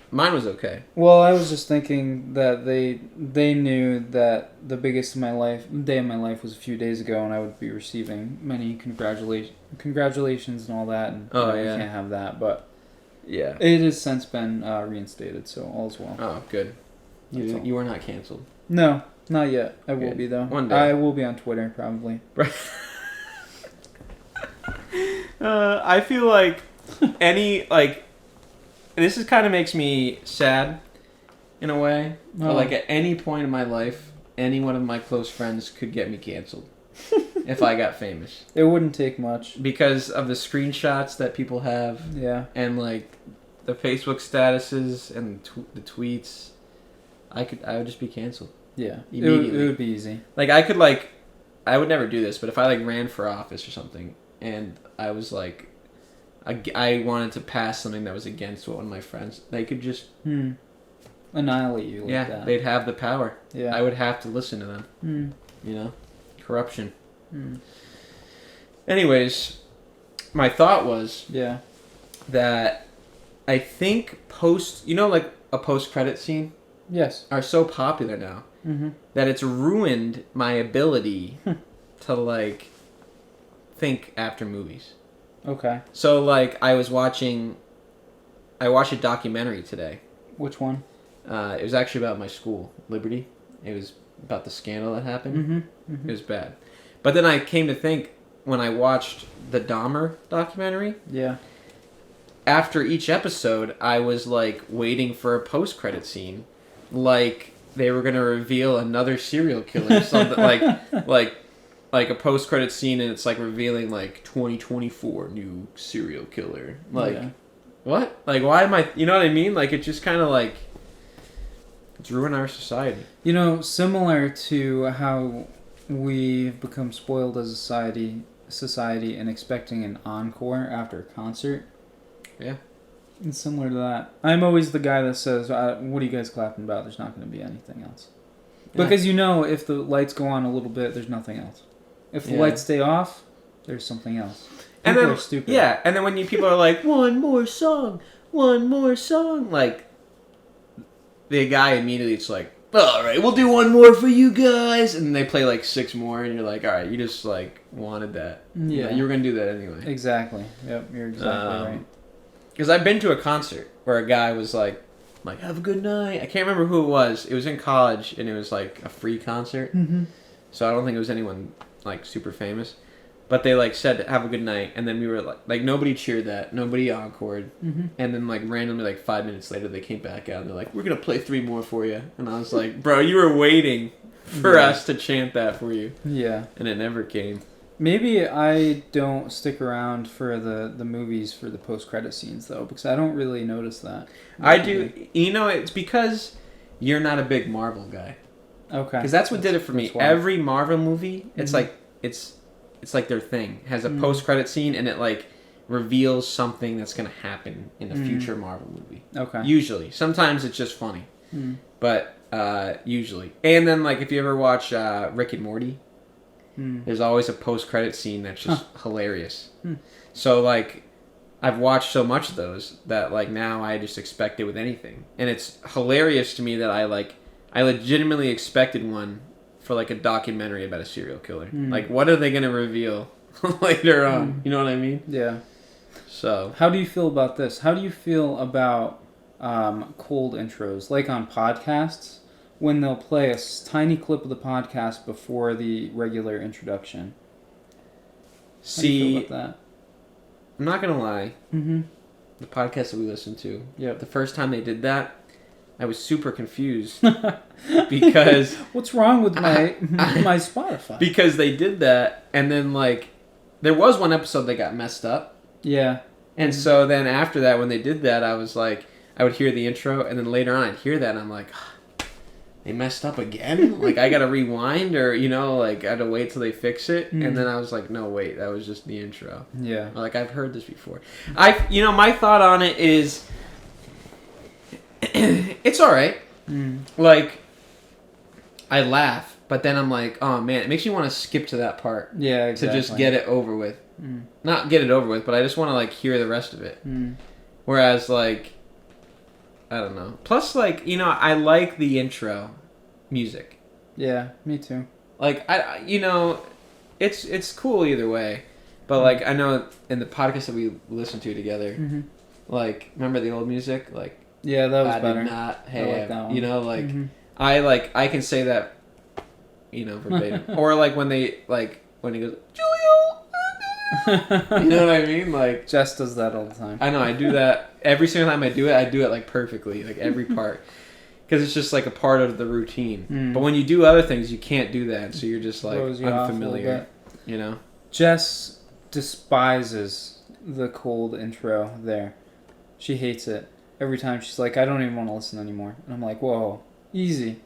Mine was okay. Well, I was just thinking that they knew that the biggest day of my life was a few days ago, and I would be receiving many congratulations and all that. And we can't have that, but yeah, it has since been reinstated, so all's well. Oh, good. You were not canceled. No. Not yet. I will be, though. One day. I will be on Twitter, probably. I feel like this is kind of makes me sad in a way. Oh. But like at any point in my life, any one of my close friends could get me canceled if I got famous. It wouldn't take much. Because of the screenshots that people have. Yeah. And like the Facebook statuses and the tweets. I would just be canceled. Yeah, immediately. It would be easy. Like, I would never do this, but if I, like, ran for office or something, and I was, like, I wanted to pass something that was against what one of my friends, they could just... annihilate you like that. Yeah, they'd have the power. Yeah. I would have to listen to them. You know? Corruption. Anyways, my thought was... Yeah. That I think like, a post-credit scene? Yes. Are so popular now. That it's ruined my ability to like think after movies. Okay. So like I was watching I watched a documentary today. Which one? It was actually about my school, Liberty. It was about the scandal that happened. Mm-hmm. Mm-hmm. It was bad. But then I came to think, when I watched the Dahmer documentary, Yeah. after each episode, I was like waiting for a post-credit scene, like they were gonna reveal another serial killer, something like a post-credit scene, and it's like revealing like 2024 new serial killer. Like, what? Like, why am I? You know what I mean? Like, it just kind of like it's ruined our society. You know, similar to how we've become spoiled as a society and expecting an encore after a concert. Yeah. It's similar to that. I'm always the guy that says, what are you guys clapping about? There's not going to be anything else. Because you know, if the lights go on a little bit, there's nothing else. If the lights stay off, there's something else. People are stupid. Yeah, and then when people are like, one more song, like, the guy immediately, it's like, all right, we'll do one more for you guys. And they play like 6 more, and you're like, all right, you just like wanted that. Yeah. You were going to do that anyway. Exactly. Yep, you're exactly right. Because I've been to a concert where a guy was like, have a good night. I can't remember who it was. It was in college, and it was like a free concert. Mm-hmm. So I don't think it was anyone like super famous. But they like said, have a good night. And then we were like nobody cheered that. Nobody encored. Mm-hmm. And then like randomly like 5 minutes later, they came back out and they're like, we're going to play 3 more for you. And I was like, bro, you were waiting for us to chant that for you. Yeah. And it never came. Maybe I don't stick around for the movies for the post-credit scenes, though, because I don't really notice that. I do. You know, it's because you're not a big Marvel guy. Okay. Because that's what did it for me. Why. Every Marvel movie, it's like it's like their thing. It has a post-credit scene, and it like reveals something that's going to happen in a future Marvel movie. Okay. Usually. Sometimes it's just funny. But usually. And then like if you ever watch Rick and Morty, there's always a post-credit scene that's just hilarious. So, like, I've watched so much of those that, like, now I just expect it with anything. And it's hilarious to me that I legitimately expected one for, like, a documentary about a serial killer. Like, what are they going to reveal later on? You know what I mean? Yeah. So. How do you feel about this? How do you feel about cold intros? Like on podcasts? When they'll play a tiny clip of the podcast before the regular introduction. How do you feel about that? I'm not going to lie. The podcast that we listened to, the first time they did that, I was super confused. Because... What's wrong with my Spotify? Because they did that, and then, like, there was one episode that got messed up. Yeah. And so then after that, when they did that, I was like, I would hear the intro, and then later on I'd hear that, and I'm like... They messed up again? Like, I gotta rewind? Or, you know, like, I had to wait till they fix it? And then I was like, no, wait, that was just the intro. Yeah. Like, I've heard this before. My thought on it is... it's alright. Like, I laugh, but then I'm like, oh, man, it makes me want to skip to that part. Yeah, exactly. To just get it over with. Not get it over with, but I just want to, like, hear the rest of it. Whereas, like... I don't know. Plus, like, you know, I like the intro music. Yeah, me too. Like, it's cool either way. But, like, I know in the podcast that we listened to together, like, remember the old music? Like, yeah, that was I better. did not have, I like that one. You know, like, I can say that, you know, verbatim. Or, like, when he goes, Julio! You know what I mean? Like, Jess does that all the time. I know, I do that. Every single time I do it, like, perfectly. Like, every part. Because it's just, like, a part of the routine. But when you do other things, you can't do that. So you're just, like, unfamiliar. You know? Jess despises the cold intro there. She hates it. Every time she's like, I don't even want to listen anymore. And I'm like, whoa, easy.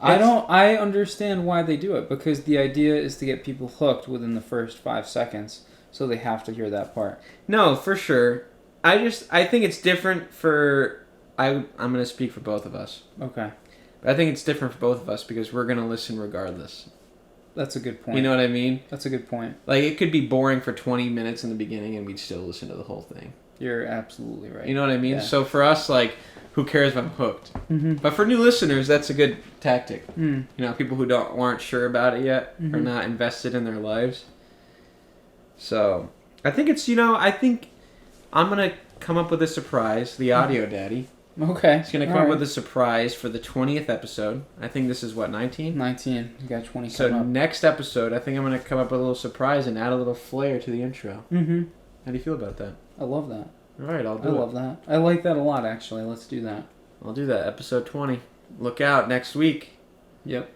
I understand why they do it, because the idea is to get people hooked within the first 5 seconds, so they have to hear that part. No, for sure. I think it's different for... I'm going to speak for both of us. Okay. But I think it's different for both of us because we're going to listen regardless. That's a good point. You know what I mean? That's a good point. Like, it could be boring for 20 minutes in the beginning and we'd still listen to the whole thing. You're absolutely right. You know what I mean? Yeah. So for us, like... Who cares if I'm hooked? But for new listeners, that's a good tactic. You know, people who aren't sure about it yet, are not invested in their lives. So, I think it's, I think I'm going to come up with a surprise. The audio daddy. Okay. He's gonna come up with a surprise for the 20th episode. I think this is what, 19? 19. You got 20. So next episode, I think I'm gonna come up with a little surprise and add a little flair to the intro. Mm-hmm. How do you feel about that? I love that. All right, I'll do it. I love that. I like that a lot, actually. Let's do that. I'll do that. Episode 20. Look out next week. Yep.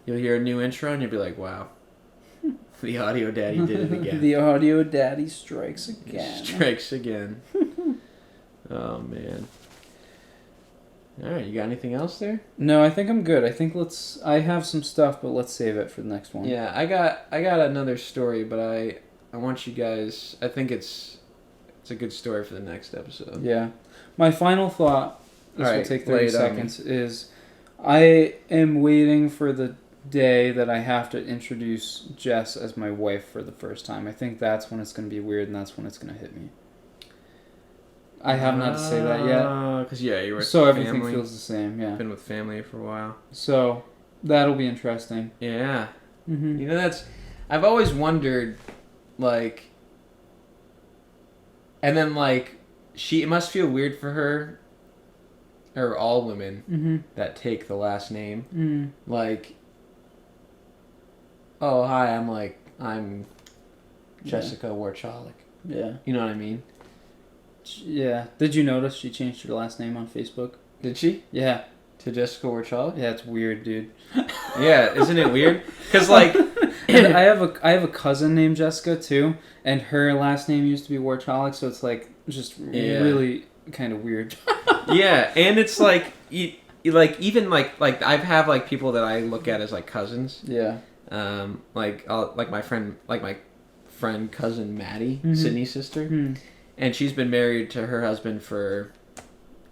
You'll hear a new intro and you'll be like, wow. The audio daddy did it again. The audio daddy strikes again. Strikes again. Oh, man. All right, you got anything else there? No, I think I'm good. I think I have some stuff, but let's save it for the next one. Yeah, I got another story, but I want you guys, I think it's a good story for the next episode. Yeah. My final thought, this will take 30 lay it on seconds, is I am waiting for the day that I have to introduce Jess as my wife for the first time. I think that's when it's going to be weird, and that's when it's going to hit me. I haven't had to say that yet. Because, yeah, you were so with everything family. feels the same, yeah. Been with family for a while. So that'll be interesting. Yeah. Mm-hmm. You know, I've always wondered, like, and then, like, it must feel weird for her, or all women that take the last name. Mm-hmm. Like, oh, hi, I'm Jessica Warchalik. Yeah. You know what I mean? Yeah. Did you notice she changed her last name on Facebook? Did she? Yeah. To Jessica Warchalik? Yeah, it's weird, dude. Yeah, isn't it weird? Because, like... And I have a cousin named Jessica, too, and her last name used to be Warchalik, so it's, like, just really kind of weird. Yeah, and it's, like, even, like, I have, like, people that I look at as, like, cousins. Yeah. Like my friend, cousin Maddie, Sydney's sister. Mm-hmm. And she's been married to her husband for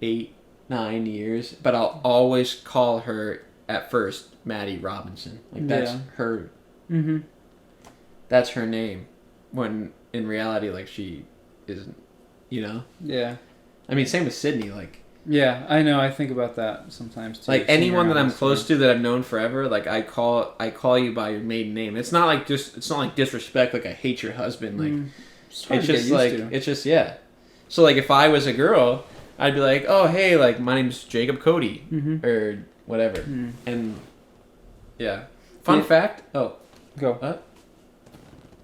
8-9 years, but I'll always call her at first Maddie Robinson. Like that's her. Mm-hmm. That's her name. When in reality, like she isn't. You know. Yeah. I mean, same with Sydney. Like. Yeah, I know. I think about that sometimes too. Like anyone that I'm close to that I've known forever, like I call you by your maiden name. It's not like disrespect. Like I hate your husband. Like. It's just like it's just yeah. So like if I was a girl, I'd be like, oh hey, like my name's Jacob Cody or whatever, and yeah. Fun fact. Oh, go. What?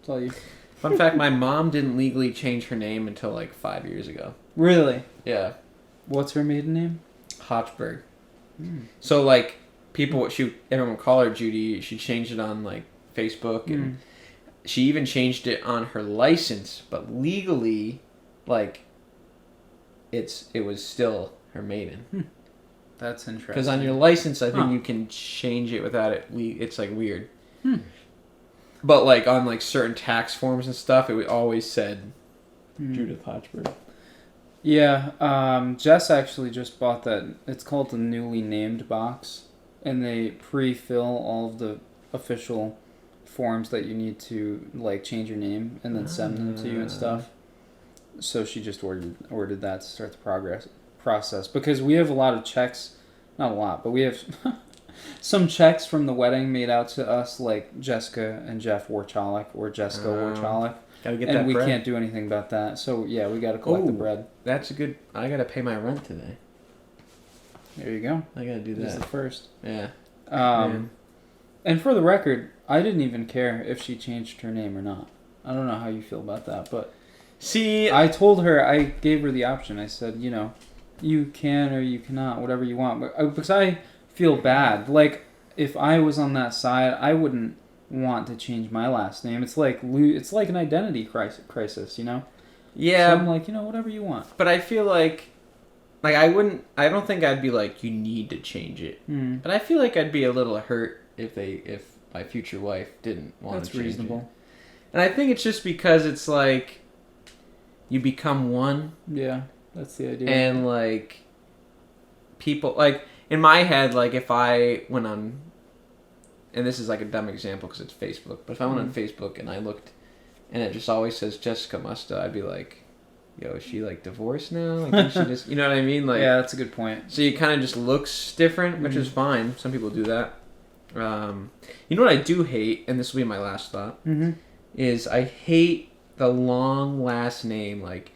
It's all you. Fun fact: my mom didn't legally change her name until like 5 years ago. Really? Yeah. What's her maiden name? Hochberg. So like everyone would call her Judy. She changed it on like Facebook and. She even changed it on her license, but legally, like, it was still her maiden. That's interesting. Because on your license, I think you can change it without it. It's like weird. But like on like certain tax forms and stuff, it always said Judith Hochberg. Yeah, Jess actually just bought that. It's called the newly named box, and they pre-fill all of the official forms that you need to like change your name and then send them to you and stuff. So she just ordered that to start the process because we have a lot of checks, not a lot, but we have some checks from the wedding made out to us like Jessica and Jeff Warchalik or Jessica Warchalik. Gotta get and that we bread. Can't do anything about that. So yeah, we gotta collect the bread. That's a good. I gotta pay my rent today. There you go. I gotta do that. This is the first. Yeah. And for the record, I didn't even care if she changed her name or not. I don't know how you feel about that, but see, I told her, I gave her the option. I said, you know, you can or you cannot, whatever you want. But because I feel bad, like if I was on that side, I wouldn't want to change my last name. It's like an identity crisis, you know? Yeah. So I'm like, you know, whatever you want. But I feel like I don't think I'd be like, you need to change it. But I feel like I'd be a little hurt if my future wife didn't want to change reasonable. it. And I think it's just because it's like you become one. Yeah, that's the idea. And like people like in my head, like if I went on, and this is like a dumb example because it's Facebook, but if I went on Facebook and I looked and it just always says Jessica Musta, I'd be like, yo, is she like divorced now? Like, did she just, you know what I mean? Like, yeah, that's a good point. So you kind of just looks different, which is fine. Some people do that. You know what I do hate, and this will be my last thought, is I hate the long last name, like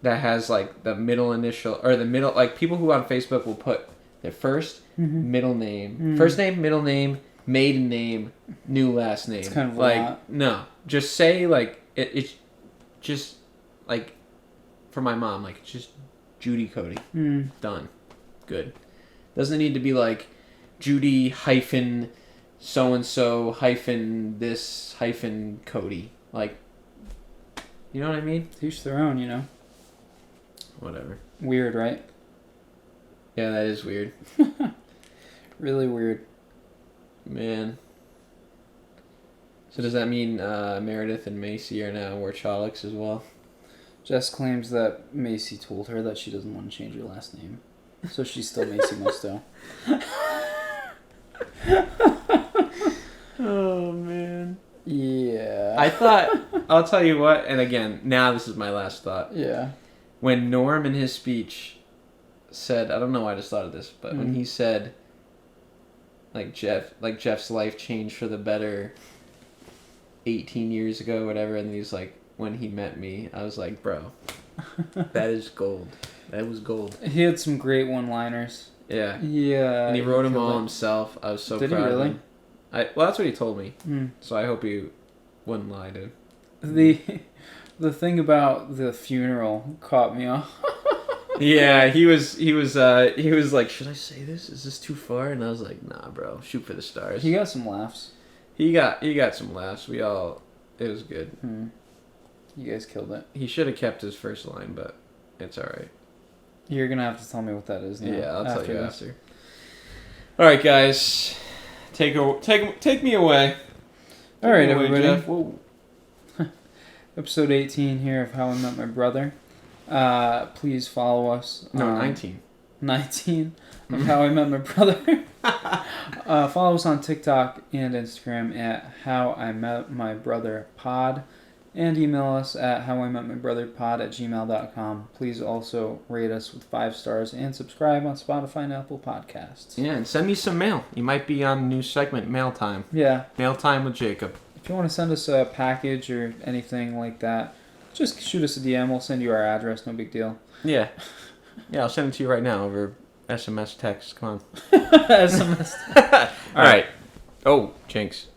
that has like the middle initial or the middle, like people who on Facebook will put their first middle name, first name, middle name, maiden name, new last name. It's kind of like a lot. No, just say like it's just like for my mom, like it's just Judy Cody. Done. Good. Doesn't need to be like Judy hyphen so and so hyphen this hyphen Cody. Like, you know what I mean? Each their own, you know. Whatever. Weird, right? Yeah, that is weird. Really weird. Man. So does that mean Meredith and Macy are now Warcholics as well? Jess claims that Macy told her that she doesn't want to change her last name. So she's still Macy Musto. Oh, man. Yeah. I thought, I'll tell you what, and again, now this is my last thought. Yeah. When Norm in his speech said, I don't know why I just thought of this, but when he said, Jeff's life changed for the better 18 years ago, whatever, and he's like, when he met me, I was like, bro, that is gold. That was gold. He had some great one-liners. Yeah. Yeah. And he wrote them all himself. I was so proud really? of him. Well, that's what he told me. So I hope he wouldn't lie to. The thing about the funeral caught me off. Yeah, he was like, should I say this? Is this too far? And I was like, nah, bro, shoot for the stars. He got some laughs. He got some laughs. It was good. You guys killed it. He should have kept his first line, but it's all right. You're gonna have to tell me what that is now. Yeah, I'll tell you after. All right, guys, take me away. All right, everybody. Whoa. Episode 18 here of How I Met My Brother. Please follow us. 19. 19 of How I Met My Brother. Follow us on TikTok and Instagram at How I Met My Brother Pod. And email us at howimetmybrotherpod@gmail.com. Please also rate us with 5 stars and subscribe on Spotify and Apple Podcasts. Yeah, and send me some mail. You might be on a new segment, Mail Time. Yeah. Mail Time with Jacob. If you want to send us a package or anything like that, just shoot us a DM. We'll send you our address. No big deal. Yeah. Yeah, I'll send it to you right now over SMS text. Come on. SMS. All right. Oh, jinx.